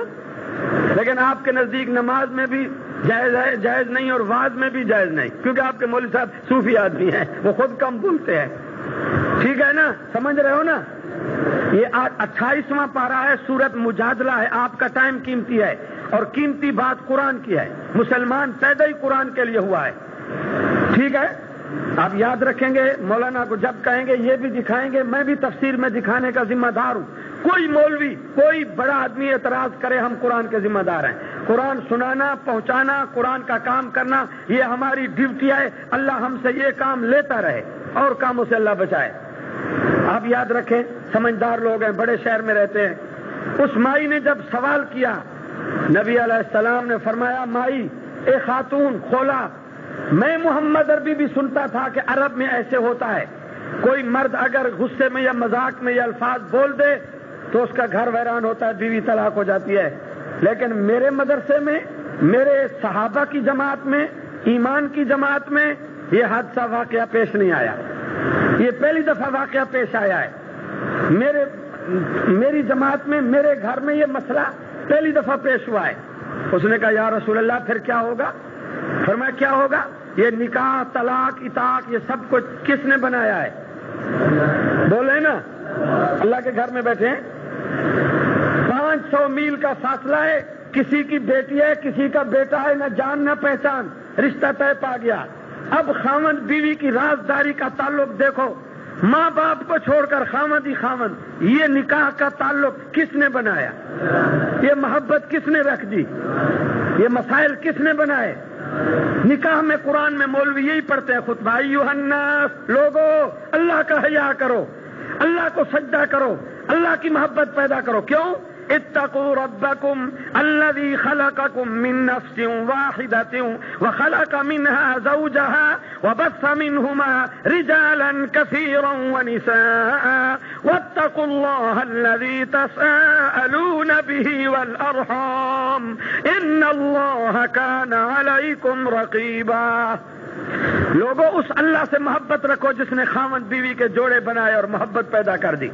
لیکن آپ کے نزدیک نماز میں بھی جائز ہے، جائز نہیں، اور وعظ میں بھی جائز نہیں، کیونکہ آپ کے مولوی صاحب صوفی آدمی ہیں، وہ خود کم بولتے ہیں، ٹھیک ہے نا؟ سمجھ رہے ہو نا؟ یہ 28واں پارہ ہے، سورت مجادلہ ہے، آپ کا ٹائم قیمتی ہے، اور قیمتی بات قرآن کی ہے، مسلمان پیدا ہی قرآن کے لیے ہوا ہے، ٹھیک ہے؟ آپ یاد رکھیں گے، مولانا کو جب کہیں گے یہ بھی دکھائیں گے، میں بھی تفسیر میں دکھانے کا ذمہ دار ہوں، کوئی مولوی، کوئی بڑا آدمی اعتراض کرے، ہم قرآن کے ذمہ دار ہیں، قرآن سنانا، پہنچانا، قرآن کا کام کرنا، یہ ہماری ڈیوٹی ہے، اللہ ہم سے یہ کام لیتا رہے اور کاموں سے اللہ بچائے۔ آپ یاد رکھیں، سمجھدار لوگ ہیں، بڑے شہر میں رہتے ہیں، اس مائی نے جب سوال کیا، نبی علیہ السلام نے فرمایا مائی، اے خاتون خولہ، میں محمد عربی بھی سنتا تھا کہ عرب میں ایسے ہوتا ہے، کوئی مرد اگر غصے میں یا مذاق میں یہ الفاظ بول دے تو اس کا گھر ویران ہوتا ہے، بیوی طلاق ہو جاتی ہے، لیکن میرے مدرسے میں، میرے صحابہ کی جماعت میں، ایمان کی جماعت میں یہ حادثہ واقعہ پیش نہیں آیا، یہ پہلی دفعہ واقعہ پیش آیا ہے، میرے میری جماعت میں میرے گھر میں یہ مسئلہ پہلی دفعہ پیش ہوا ہے۔ اس نے کہا یا رسول اللہ پھر کیا ہوگا؟ فرمایا کیا ہوگا؟ یہ نکاح، طلاق، اطاق، یہ سب کچھ کس نے بنایا ہے؟ بولے نا، اللہ کے گھر میں بیٹھے ہیں، 500 میل کا فاصلہ ہے، کسی کی بیٹی ہے، کسی کا بیٹا ہے، نہ جان نہ پہچان، رشتہ طے پا گیا۔ اب خاوند بیوی کی رازداری کا تعلق دیکھو، ماں باپ کو چھوڑ کر خاوند ہی خاوند، یہ نکاح کا تعلق کس نے بنایا؟ یہ محبت کس نے رکھ دی؟ یہ مسائل کس نے بنائے؟ نکاح میں قرآن میں مولوی یہی پڑھتے ہیں خطبہ، ایھا الناس، لوگو اللہ کا حیا کرو، اللہ کو سجدہ کرو، اللہ کی محبت پیدا کرو۔ کیوں؟ اتقوا ربکم الذی خلقکم من نفس واحدۃ وخلق منها زوجها وبث منهما رجالا كثيرا ونساء واتقوا الله الذي تساءلون به والأرحام ان الله كان عليكم رقيبا۔ لوگوں اس اللہ سے محبت رکھو جس نے خاوند بیوی کے جوڑے بنائے اور محبت پیدا کر دی،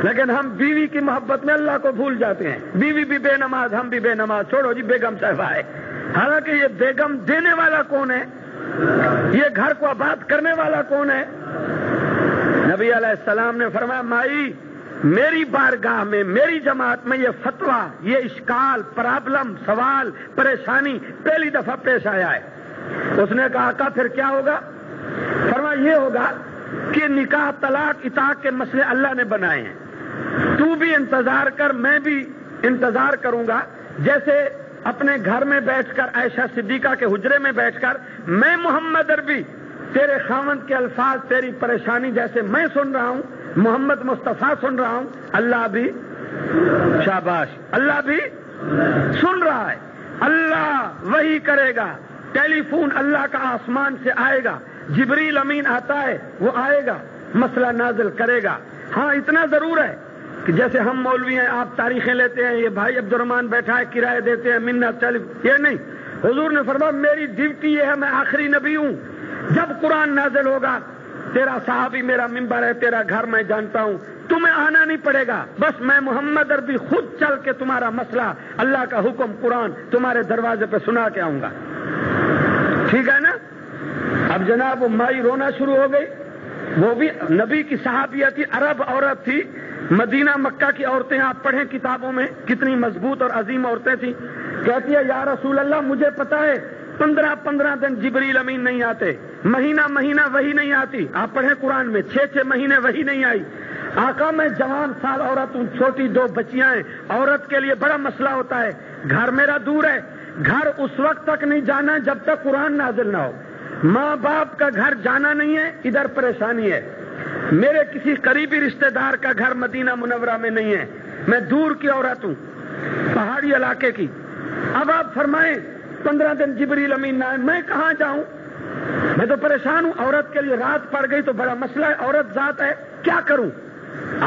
لیکن ہم بیوی کی محبت میں اللہ کو بھول جاتے ہیں۔ بیوی بھی بے نماز، ہم بھی بے نماز، چھوڑو جی بیگم صاحبہ ہے، حالانکہ یہ بیگم دینے والا کون ہے؟ یہ گھر کو آباد کرنے والا کون ہے؟ نبی علیہ السلام نے فرمایا مائی میری بارگاہ میں، میری جماعت میں یہ فتویٰ، یہ اشکال، پرابلم، سوال، پریشانی پہلی دفعہ پیش آیا ہے۔ اس نے کہا آقا پھر کیا ہوگا؟ فرمایا یہ ہوگا کہ نکاح، طلاق، اطاق کے مسئلے اللہ نے بنائے ہیں، تو بھی انتظار کر، میں بھی انتظار کروں گا۔ جیسے اپنے گھر میں بیٹھ کر عائشہ صدیقہ کے حجرے میں بیٹھ کر میں محمد عربی تیرے خاوند کے الفاظ، تیری پریشانی جیسے میں سن رہا ہوں، محمد مصطفیٰ سن رہا ہوں، اللہ بھی، شاباش، اللہ بھی سن رہا ہے۔ اللہ وحی کرے گا، ٹیلی فون اللہ کا آسمان سے آئے گا، جبریل امین آتا ہے، وہ آئے گا، مسئلہ نازل کرے گا۔ ہاں اتنا ضرور ہے کہ جیسے ہم مولوی ہیں، آپ تاریخیں لیتے ہیں، یہ بھائی عبد الرحمان بیٹھا ہے کرایہ دیتے ہیں، منت چل، یہ نہیں۔ حضور نے فرمایا میری ڈیوٹی یہ ہے، میں آخری نبی ہوں، جب قرآن نازل ہوگا تیرا صحابی میرا ممبر ہے، تیرا گھر میں جانتا ہوں، تمہیں آنا نہیں پڑے گا، بس میں محمد عربی خود چل کے تمہارا مسئلہ، اللہ کا حکم، قرآن تمہارے دروازے پہ سنا کے آؤں گا۔ ٹھیک ہے نا؟ اب جناب وہ مائی رونا شروع ہو گئی، وہ بھی نبی کی صحابیہ تھی، عرب عورت تھی، مدینہ مکہ کی عورتیں آپ پڑھیں کتابوں میں کتنی مضبوط اور عظیم عورتیں تھیں۔ کہتی ہے یا رسول اللہ مجھے پتا ہے 15 دن جبریل امین نہیں آتے، مہینہ وہی نہیں آتی، آپ پڑھیں قرآن میں 6 مہینے وہی نہیں آئی۔ آقا میں جوان سال عورت ہوں، چھوٹی 2 بچیاں ہیں، عورت کے لیے بڑا مسئلہ ہوتا ہے، گھر میرا دور ہے، گھر اس وقت تک نہیں جانا جب تک قرآن نازل نہ ہو، ماں باپ کا گھر جانا نہیں ہے، ادھر پریشانی ہے، میرے کسی قریبی رشتہ دار کا گھر مدینہ منورہ میں نہیں ہے، میں دور کی عورت ہوں، پہاڑی علاقے کی۔ اب آپ فرمائیں 15 دن جبریل امین نہ آئے، میں کہاں جاؤں؟ میں تو پریشان ہوں، عورت کے لیے رات پڑ گئی تو بڑا مسئلہ ہے، عورت ذات ہے، کیا کروں؟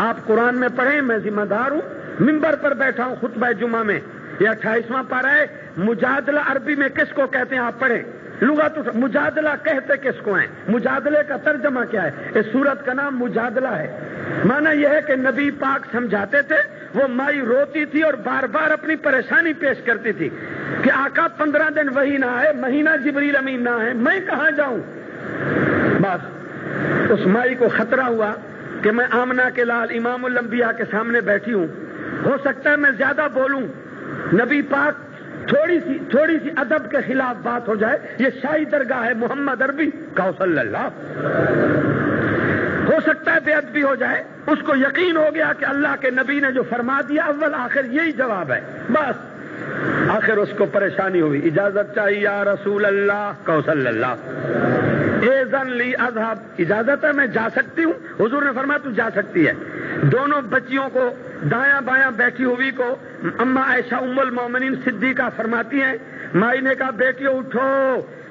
آپ قرآن میں پڑھیں، میں ذمہ دار ہوں، ممبر پر بیٹھا ہوں خطبہ جمعہ میں، یہ 28واں پارہ ہے، مجادلہ عربی میں کس کو کہتے ہیں آپ پڑھیں، لغت مجادلہ کہتے کس کو ہیں، مجادلے کا ترجمہ کیا ہے؟ اس سورت کا نام مجادلہ ہے، معنی یہ ہے کہ نبی پاک سمجھاتے تھے، وہ مائی روتی تھی اور بار بار اپنی پریشانی پیش کرتی تھی کہ آقا 15 دن وہی نہ آئے، مہینہ جبریل امین نہ آئے، میں کہاں جاؤں؟ بس اس مائی کو خطرہ ہوا کہ میں آمنہ کے لال امام الانبیاء کے سامنے بیٹھی ہوں، ہو سکتا ہے میں زیادہ بولوں، نبی پاک تھوڑی سی ادب کے خلاف بات ہو جائے، یہ شاہی درگاہ ہے محمد عربی کا صلی اللہ، ہو سکتا ہے بے ادبی ہو جائے، اس کو یقین ہو گیا کہ اللہ کے نبی نے جو فرما دیا اول آخر یہی جواب ہے، بس آخر اس کو پریشانی ہوئی، اجازت چاہیے یا رسول اللہ کا صلی اللہ، اذن لی اذهب، اجازت ہے میں جا سکتی ہوں؟ حضور نے فرمایا تو جا سکتی ہے۔ دونوں بچیوں کو دایاں بایاں بیٹھی ہوئی کو اما عائشہ ام المومنین صدیقہ فرماتی ہیں، مائی نے کہا بیٹیوں اٹھو،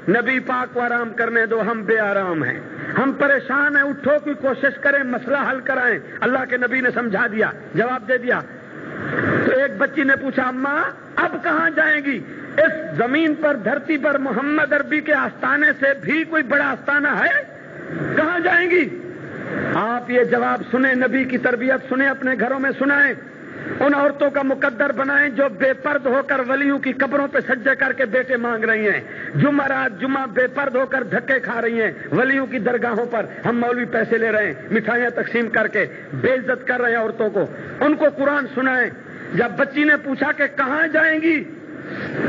نبی پاک کو آرام کرنے دو، ہم بے آرام ہیں، ہم پریشان ہیں، اٹھو کوئی کوشش کریں مسئلہ حل کرائیں، اللہ کے نبی نے سمجھا دیا، جواب دے دیا۔ تو ایک بچی نے پوچھا اماں اب کہاں جائیں گی؟ اس زمین پر دھرتی پر محمد عربی کے آستانے سے بھی کوئی بڑا آستانہ ہے؟ کہاں جائیں گی؟ آپ یہ جواب سنیں، نبی کی تربیت سنیں، اپنے گھروں میں سنائیں، ان عورتوں کا مقدر بنائیں جو بے پرد ہو کر ولیوں کی قبروں پہ سجدے کر کے بیٹے مانگ رہی ہیں، جمعرات جمعہ بے پرد ہو کر دھکے کھا رہی ہیں ولیوں کی درگاہوں پر، ہم مولوی پیسے لے رہے ہیں مٹھائیاں تقسیم کر کے بے عزت کر رہے ہیں عورتوں کو، ان کو قرآن سنائیں۔ جب بچی نے پوچھا کہ کہاں جائیں گی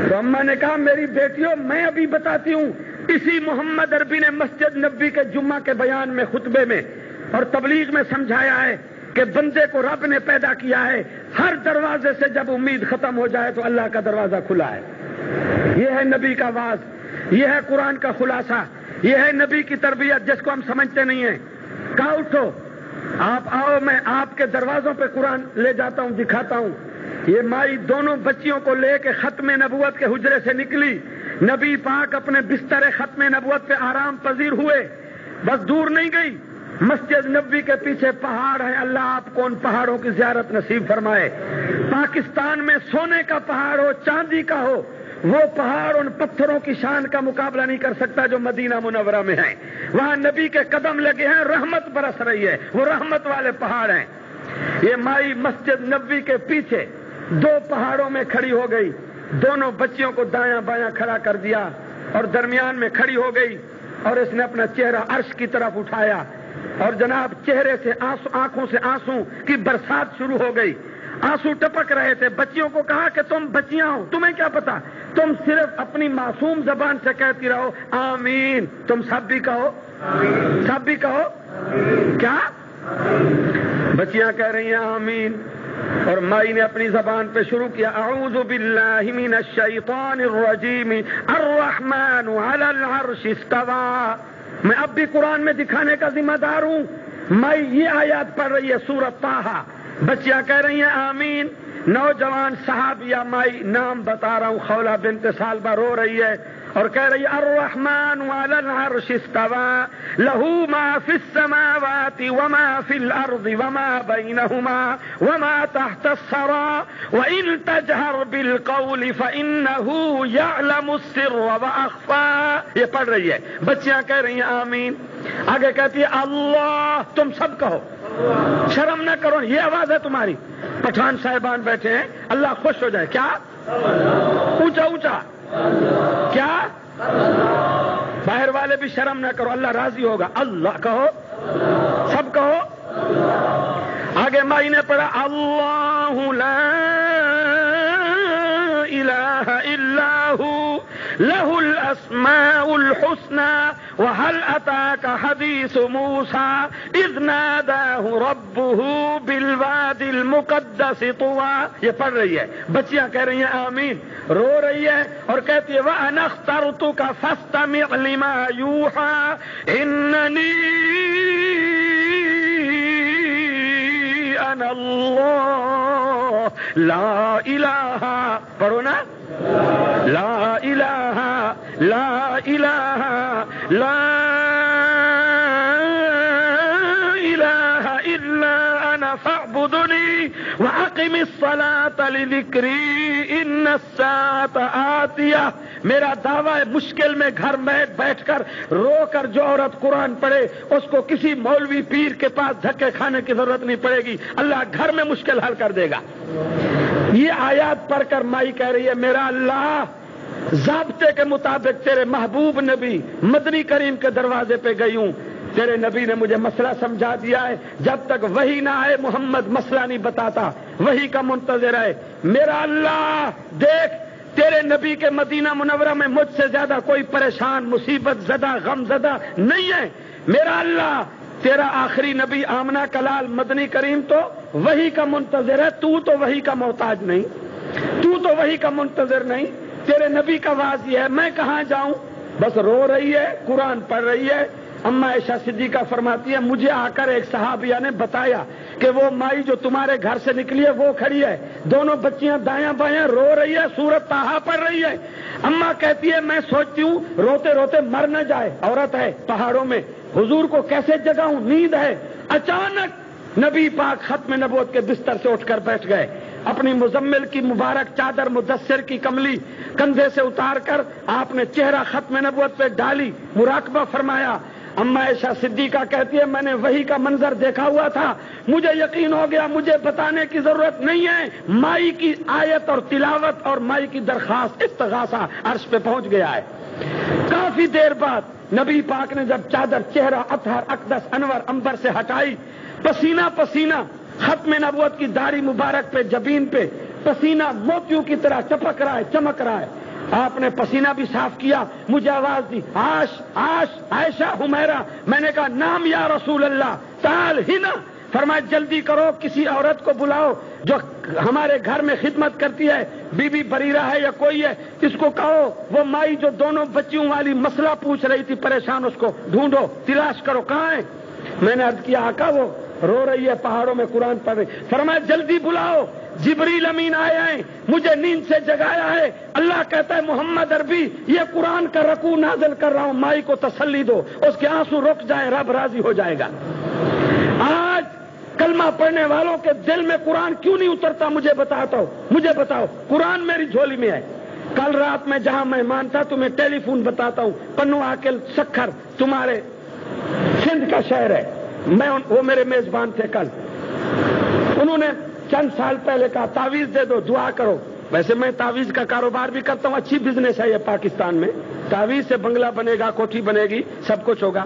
تو اماں نے کہا میری بیٹیوں میں ابھی بتاتی ہوں، اسی محمد عربی نے مسجد نبوی کے جمعہ کے بیان میں خطبے میں اور تبلیغ میں سمجھایا ہے کہ بندے کو رب نے پیدا کیا ہے، ہر دروازے سے جب امید ختم ہو جائے تو اللہ کا دروازہ کھلا ہے۔ یہ ہے نبی کا واز، یہ ہے قرآن کا خلاصہ، یہ ہے نبی کی تربیت جس کو ہم سمجھتے نہیں ہیں۔ کہا اٹھو آپ آؤ، میں آپ کے دروازوں پہ قرآن لے جاتا ہوں، دکھاتا ہوں۔ یہ مائی دونوں بچیوں کو لے کے ختم نبوت کے حجرے سے نکلی، نبی پاک اپنے بستر ختم نبوت پہ آرام پذیر ہوئے، بس دور نہیں گئی، مسجد نبوی کے پیچھے پہاڑ ہے، اللہ آپ کو ان پہاڑوں کی زیارت نصیب فرمائے۔ پاکستان میں سونے کا پہاڑ ہو، چاندی کا ہو، وہ پہاڑ ان پتھروں کی شان کا مقابلہ نہیں کر سکتا جو مدینہ منورہ میں ہیں، وہاں نبی کے قدم لگے ہیں، رحمت برس رہی ہے، وہ رحمت والے پہاڑ ہیں۔ یہ مائی مسجد نبوی کے پیچھے دو پہاڑوں میں کھڑی ہو گئی، دونوں بچیوں کو دایاں بایاں کھڑا کر دیا اور درمیان میں کھڑی ہو گئی، اور اس نے اپنا چہرہ عرش کی طرف اٹھایا، اور جناب چہرے سے آنکھوں سے آنسوں کی برسات شروع ہو گئی، آنسو ٹپک رہے تھے۔ بچیوں کو کہا کہ تم بچیاں ہو، تمہیں کیا پتا، تم صرف اپنی معصوم زبان سے کہتی رہو آمین، تم سب بھی کہو، سب بھی کہو، کیا بچیاں کہہ رہی ہیں آمین، اور مائی نے اپنی زبان پہ شروع کیا اعوذ باللہ من الشیطان الرجیم الرحمن علی العرش استوى۔ میں اب بھی قرآن میں دکھانے کا ذمہ دار ہوں۔ مائی یہ آیات پڑھ رہی ہے سورۃ طٰہٰ، بچیاں کہہ رہی ہیں آمین۔ نوجوان صحابیہ مائی نام بتا رہا ہوں، خولہ بنت سالبہ رو رہی ہے اور کہہ رہی ہے الرحمن علی العرش استوى لہ ما فی السماوات وما فی الارض وما بینہما وما تحت الثری وان تجہر بالقول فانہ یعلم السر واخفی۔ یہ پڑھ رہی ہے، بچیاں کہہ رہی ہیں آمین، آگے کہتی ہے اللہ، تم سب کہو، شرم نہ کرو، یہ آواز ہے تمہاری۔ پٹھان صاحبان بیٹھے ہیں، اللہ خوش ہو جائے، کیا اونچا اونچا، کیا باہر والے بھی شرم نہ کرو، اللہ راضی ہوگا، اللہ کہو، سب کہو۔ آگے مائی نے پڑھا اللہ لا الہ الا هو لہ الاسماء الحسنى وهل اتاك حدیث موسى اذ ناداه ربه بالوادی المقدس طوى۔ یہ پڑھ رہی ہے، بچیاں کہہ رہی ہیں آمین، رو رہی ہے اور کہتی ہے وَأَنَا اخْتَرْتُكَ فَاسْتَمِعْ لِمَا يُوحَىٰ إِنَّنِي أَنَا اللَّهُ لَا إِلَٰهَ، پڑھو نا، لا الہ لا الہ لا الہ الا انا فاعبدنی واقم الصلاة لذکری ان الساعة آتیہ۔ میرا دعویٰ ہے مشکل میں گھر میں بیٹھ کر رو کر جو عورت قرآن پڑھے اس کو کسی مولوی پیر کے پاس دھکے کھانے کی ضرورت نہیں پڑے گی، اللہ گھر میں مشکل حل کر دے گا۔ یہ آیات پڑھ کر مائی کہہ رہی ہے میرا اللہ، ضابطے کے مطابق تیرے محبوب نبی مدنی کریم کے دروازے پہ گئی ہوں، تیرے نبی نے مجھے مسئلہ سمجھا دیا ہے، جب تک وحی نہ آئے محمد مسئلہ نہیں بتاتا، وحی کا منتظر ہے۔ میرا اللہ دیکھ، تیرے نبی کے مدینہ منورہ میں مجھ سے زیادہ کوئی پریشان، مصیبت زدہ، غم زدہ نہیں ہے۔ میرا اللہ، تیرا آخری نبی آمنہ کلال مدنی کریم تو وحی کا منتظر ہے، تو وحی کا محتاج نہیں، تو وحی کا منتظر نہیں، تیرے نبی کا واضح ہے، میں کہاں جاؤں؟ بس رو رہی ہے، قرآن پڑھ رہی ہے۔ اما عائشہ صدیقہ فرماتی ہے مجھے آ کر ایک صحابیہ نے بتایا کہ وہ مائی جو تمہارے گھر سے نکلی ہے وہ کھڑی ہے، دونوں بچیاں دایاں بایاں رو رہی ہے، سورۃ طٰہٰ پڑھ رہی ہے۔ اما کہتی ہے میں سوچتی ہوں روتے روتے مر نہ جائے، عورت ہے پہاڑوں میں، حضور کو کیسے جگاؤں، نیند ہے۔ اچانک نبی پاک ختم نبوت کے بستر سے اٹھ کر بیٹھ گئے، اپنی مزمل کی مبارک چادر مدثر کی کملی کندھے سے اتار کر آپ نے چہرہ ختم نبوت پہ ڈالی، مراقبہ فرمایا، اما عائشہ صدیقہ کہتی ہے میں نے وحی کا منظر دیکھا ہوا تھا، مجھے یقین ہو گیا، مجھے بتانے کی ضرورت نہیں ہے، مائی کی آیت اور تلاوت اور مائی کی درخواست استغاثہ عرش پہ پہنچ گیا ہے۔ کافی دیر بعد نبی پاک نے جب چادر چہرہ اطہر اقدس انور انبر سے ہٹائی، پسینہ پسینہ ختم نبوت کی داڑھی مبارک پہ جبین پہ پسینہ موتیوں کی طرح چپک رہا ہے، چمک رہا ہے، آپ نے پسینہ بھی صاف کیا، مجھے آواز دی عاش عاش عائشہ حمیرہ، میں نے کہا نام یا رسول اللہ، تعال ہنا، فرمایا جلدی کرو، کسی عورت کو بلاؤ جو ہمارے گھر میں خدمت کرتی ہے، بی بی بریرہ ہے یا کوئی ہے، اس کو کہو وہ مائی جو دونوں بچیوں والی مسئلہ پوچھ رہی تھی پریشان، اس کو ڈھونڈو، تلاش کرو، کہاں ہے؟ میں نے عرض کیا آقا وہ رو رہی ہے پہاڑوں میں قرآن پڑھ رہی، فرمایا جلدی بلاؤ، جبریل امین آئے ہیں، مجھے نیند سے جگایا ہے، اللہ کہتا ہے محمد عربی یہ قرآن کا رکوع نازل کر رہا ہوں، مائی کو تسلی دو، اس کے آنسو رک جائیں، رب راضی ہو جائے گا۔ آج کلمہ پڑھنے والوں کے دل میں قرآن کیوں نہیں اترتا؟ مجھے بتاؤ، قرآن میری جھولی میں ہے۔ کل رات میں جہاں مہمان تھا تمہیں ٹیلی فون بتاتا ہوں، پنو عاقل سکھر تمہارے سندھ کا شہر ہے، وہ میرے میزبان تھے کل، انہوں نے چند سال پہلے کہا تعویذ دے دو، دعا کرو۔ ویسے میں تعویذ کا کاروبار بھی کرتا ہوں، اچھی بزنس ہے یہ پاکستان میں، تعویذ سے بنگلہ بنے گا، کوٹھی بنے گی، سب کچھ ہوگا۔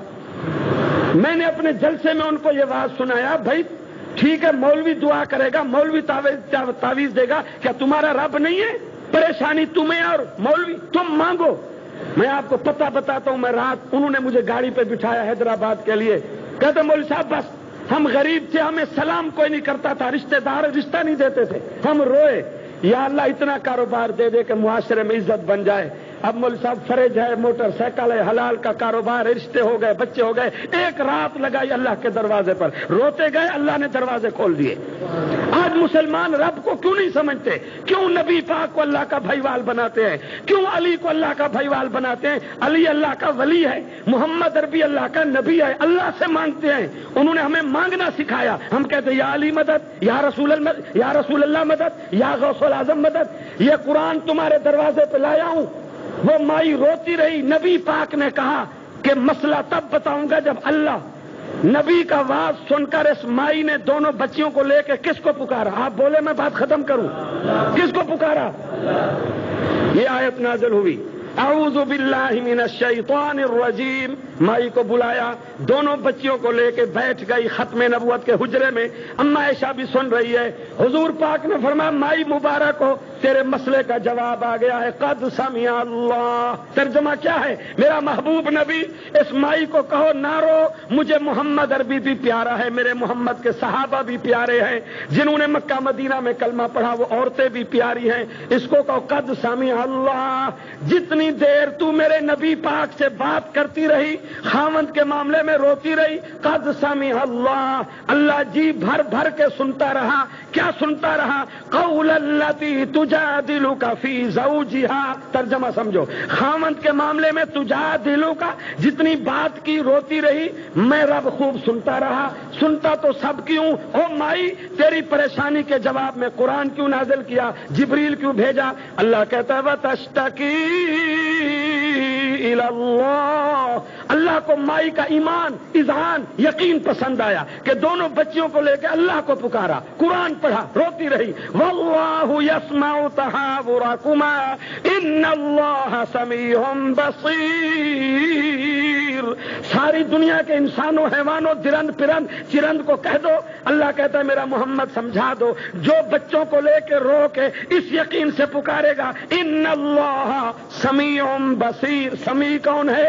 میں نے اپنے جلسے میں ان کو یہ بات سنایا، بھائی ٹھیک ہے مولوی دعا کرے گا، مولوی تعویذ دے گا، کیا تمہارا رب نہیں ہے؟ پریشانی تمہیں اور مولوی، تم مانگو۔ میں آپ کو پتہ بتاتا ہوں، میں رات انہوں نے مجھے گاڑی پہ بٹھایا حیدرآباد کے لیے، کہتے مولوی صاحب بس ہم غریب تھے، ہمیں سلام کوئی نہیں کرتا تھا، رشتہ دار رشتہ نہیں دیتے تھے، ہم روئے، یا اللہ اتنا کاروبار دے دے کہ معاشرے میں عزت بن جائے۔ اب مولوی صاحب فریج ہے، موٹر سائیکل ہے، حلال کا کاروبار ہے، رشتے ہو گئے، بچے ہو گئے، ایک رات لگائی اللہ کے دروازے پر، روتے گئے، اللہ نے دروازے کھول دیے۔ آج مسلمان رب کو کیوں نہیں سمجھتے؟ کیوں نبی پاک کو اللہ کا بھائیوال بناتے ہیں؟ کیوں علی کو اللہ کا بھائیوال بناتے ہیں؟ علی اللہ کا ولی ہے، محمد عربی اللہ کا نبی ہے، اللہ سے مانگتے ہیں، انہوں نے ہمیں مانگنا سکھایا، ہم کہتے ہیں یا علی مدد، یا رسول اللہ مدد، یا غوث الاعظم مدد۔ یہ قرآن تمہارے دروازے پہ لایا ہوں، وہ مائی روتی رہی، نبی پاک نے کہا کہ مسئلہ تب بتاؤں گا جب اللہ، نبی کا واز سن کر اس مائی نے دونوں بچیوں کو لے کے کس کو پکارا؟ آپ بولے میں بات ختم کروں، کس کو پکارا؟ یہ آیت نازل ہوئی اعوذ باللہ من الشیطان الرجیم، مائی کو بلایا، دونوں بچیوں کو لے کے بیٹھ گئی ختم نبوت کے حجرے میں، اما عائشہ بھی سن رہی ہے، حضور پاک نے فرمایا مائی مبارک ہو، تیرے مسئلے کا جواب آ گیا ہے، قد سمع اللہ۔ ترجمہ کیا ہے؟ میرا محبوب نبی اس مائی کو کہو نہ رو، مجھے محمد عربی بھی پیارا ہے، میرے محمد کے صحابہ بھی پیارے ہیں، جنہوں نے مکہ مدینہ میں کلمہ پڑھا وہ عورتیں بھی پیاری ہیں، اس کو کہو قد سمع اللہ۔ جتنی دیر تو میرے نبی پاک سے بات کرتی رہی، خاوند کے معاملے میں روتی رہی، قد سمع اللہ، اللہ جی بھر بھر کے سنتا رہا۔ کیا سنتا رہا؟ قول التی تجادلک فی زوجہا، ترجمہ سمجھو، خاوند کے معاملے میں تجادلک، جتنی بات کی روتی رہی، میں رب خوب سنتا رہا، سنتا تو سب کیوں، او مائی تیری پریشانی کے جواب میں قرآن کیوں نازل کیا، جبریل کیوں بھیجا؟ اللہ کہتا ہے وتشتکی الی اللہ، اللہ کو مائی کا ایمان، اذعان، یقین پسند آیا کہ دونوں بچیوں کو لے کے اللہ کو پکارا، قرآن پڑھا، روتی رہی، واللہ یسمع تحاورکما ان اللہ سمیع بصیر۔ ساری دنیا کے انسانوں، حیوانوں، درند پرند چرند کو کہہ دو، اللہ کہتا ہے میرا محمد سمجھا دو، جو بچوں کو لے کے رو کے اس یقین سے پکارے گا ان اللہ سمیع بصیر۔ سمیع کون ہے؟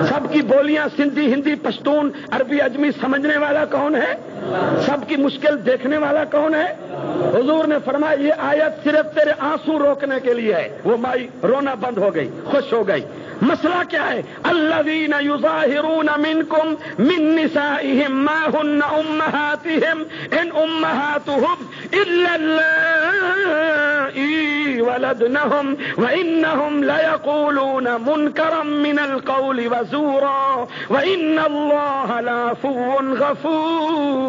سب کی بولیاں سندھی، ہندی، پشتون، عربی، اجمی سمجھنے والا کون ہے؟ سب کی مشکل دیکھنے والا کون ہے؟ حضور نے فرمایا یہ آیت صرف تیرے آنسو روکنے کے لیے ہے۔ وہ مائی رونا بند ہو گئی، خوش ہو گئی۔ مسئلہ کیا ہے؟ الذین یظاہرون منکم من نسائہم ما ہن امہاتہم ان امہاتہم الا اللائی ولدنہم وانہم لیقولون منکرا من القول وزورا وان اللہ لعفو غفور۔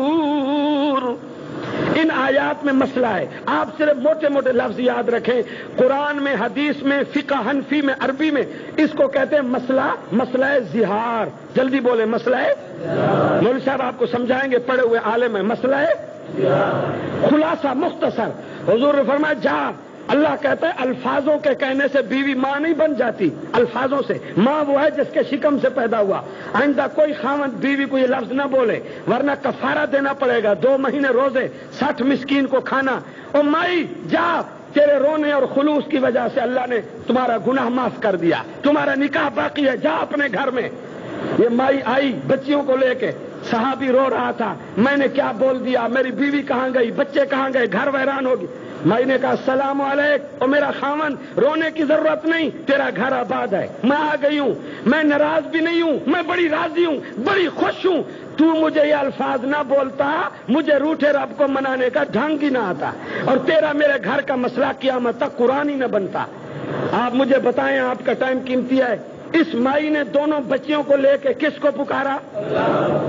ان آیات میں مسئلہ ہے. آپ صرف موٹے موٹے لفظ یاد رکھیں. قرآن میں، حدیث میں، فقہ حنفی میں، عربی میں اس کو کہتے ہیں مسئلہ زہار. جلدی بولے، مسئلہ ہے. مولوی صاحب آپ کو سمجھائیں گے، پڑھے ہوئے عالم ہے. مسئلہ ہے خلاصہ مختصر. حضور نے فرمایا جا. اللہ کہتا ہے الفاظوں کے کہنے سے بیوی ماں نہیں بن جاتی. الفاظوں سے ماں وہ ہے جس کے شکم سے پیدا ہوا. آئندہ کوئی خاوند بیوی کو یہ لفظ نہ بولے ورنہ کفارہ دینا پڑے گا. 2 مہینے روزے، 60 مسکین کو کھانا. او مائی جا، تیرے رونے اور خلوص کی وجہ سے اللہ نے تمہارا گناہ معاف کر دیا. تمہارا نکاح باقی ہے، جا اپنے گھر میں. یہ مائی آئی بچیوں کو لے کے. صحابی رو رہا تھا، میں نے کیا بول دیا، میری بیوی کہاں گئی، بچے کہاں گئے، گھر ویران ہوگی. مائی نے کہا السلام علیکم. او میرا خاوند، رونے کی ضرورت نہیں، تیرا گھر آباد ہے. میں آ گئی ہوں، میں ناراض بھی نہیں ہوں، میں بڑی راضی ہوں، بڑی خوش ہوں. تو مجھے یہ الفاظ نہ بولتا، مجھے روٹھے رب کو منانے کا ڈھنگ ہی نہ آتا، اور تیرا میرے گھر کا مسئلہ قیامت تک قرآن ہی نہ بنتا. آپ مجھے بتائیں، آپ کا ٹائم قیمتی ہے. اس مائی نے دونوں بچیوں کو لے کے کس کو پکارا؟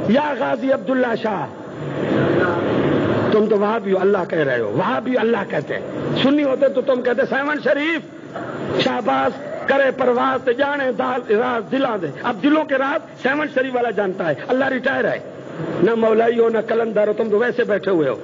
یا غازی عبداللہ شاہ. تم تو وہاں بھی اللہ کہہ رہے ہو، وہاں بھی اللہ کہتے. سنی ہوتے تو تم کہتے سیون شریف شہباز کرے پرواز جانے راز دلاں دے. اب دلوں کے راز سیون شریف والا جانتا ہے. اللہ ریٹائر ہے، نہ مولائی ہو نہ کلندر ہو، تم تو ویسے بیٹھے ہوئے ہو.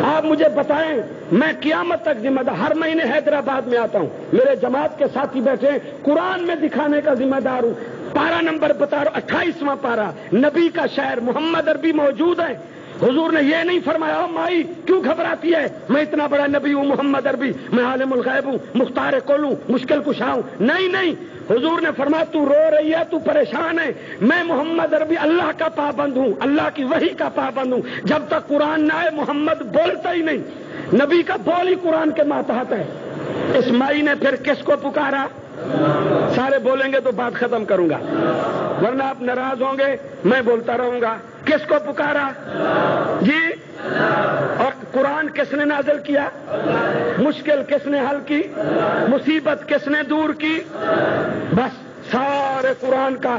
آپ مجھے بتائیں، میں قیامت تک ذمہ دار. ہر مہینے حیدرآباد میں آتا ہوں، میرے جماعت کے ساتھی بیٹھے ہیں، قرآن میں دکھانے کا ذمہ دار ہوں. پارا نمبر بتا رہا ہوں، 28واں پارا. نبی کا شاعر محمد عربی موجود ہے. حضور نے یہ نہیں فرمایا مائی کیوں گھبراتی ہے، میں اتنا بڑا نبی ہوں محمد عربی، میں عالم الغیب ہوں، مختار کل ہوں، مشکل کشا ہوں. نہیں، حضور نے فرمایا تو رو رہی ہے، تو پریشان ہے، میں محمد عربی اللہ کا پابند ہوں، اللہ کی وحی کا پابند ہوں. جب تک قرآن نہ آئے محمد بولتا ہی نہیں. نبی کا بول ہی قرآن کے ماتحت ہے. اس مائی نے پھر کس کو پکارا؟ سارے بولیں گے تو بات ختم کروں گا، ورنہ آپ ناراض ہوں گے، میں بولتا رہوں گا. کس کو پکارا جی؟ اور قرآن کس نے نازل کیا؟ مشکل کس نے حل کی؟ مصیبت کس نے دور کی؟ بس سارے قرآن کا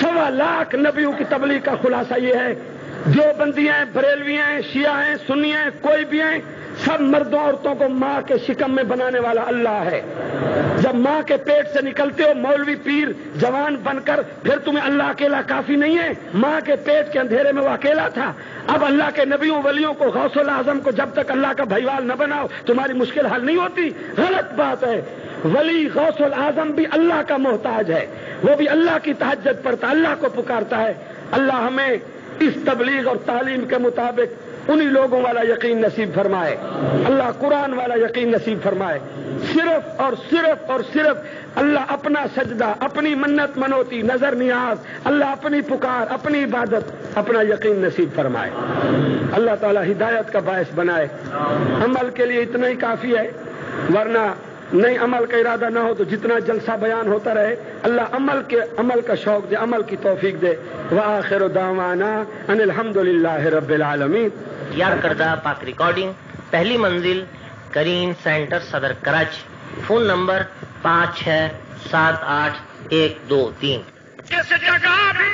1.25 لاکھ نبیوں کی تبلیغ کا خلاصہ یہ ہے. جو بندیاں ہیں، بریلوی ہیں، شیعہ ہیں، سنی ہیں، کوئی بھی ہیں، سب مردوں عورتوں کو ماں کے شکم میں بنانے والا اللہ ہے. جب ماں کے پیٹ سے نکلتے ہو مولوی پیر جوان بن کر، پھر تمہیں اللہ اکیلا کافی نہیں ہے؟ ماں کے پیٹ کے اندھیرے میں وہ اکیلا تھا. اب اللہ کے نبیوں ولیوں کو، غوث الاعظم کو جب تک اللہ کا بھائیوال نہ بناؤ تمہاری مشکل حل نہیں ہوتی. غلط بات ہے. ولی غوث الاعظم بھی اللہ کا محتاج ہے، وہ بھی اللہ کی تہجد پڑھتا، اللہ کو پکارتا ہے. اللہ ہمیں اس تبلیغ اور تعلیم کے مطابق انہی لوگوں والا یقین نصیب فرمائے. اللہ قرآن والا یقین نصیب فرمائے. صرف اور صرف اور صرف اللہ اپنا سجدہ، اپنی منت منوتی، نظر نیاز، اللہ اپنی پکار، اپنی عبادت، اپنا یقین نصیب فرمائے. اللہ تعالی ہدایت کا باعث بنائے. عمل کے لیے اتنا ہی کافی ہے، ورنہ نہیں عمل کا ارادہ نہ ہو تو جتنا جلسہ بیان ہوتا رہے. اللہ عمل کا شوق دے، عمل کی توفیق دے. وآخر دعوانا ان الحمدللہ رب العالمین. تیار کردہ پاک ریکارڈنگ، پہلی منزل کریم سینٹر صدر کراچی. Phone number 567812 3. کس جگہ بھی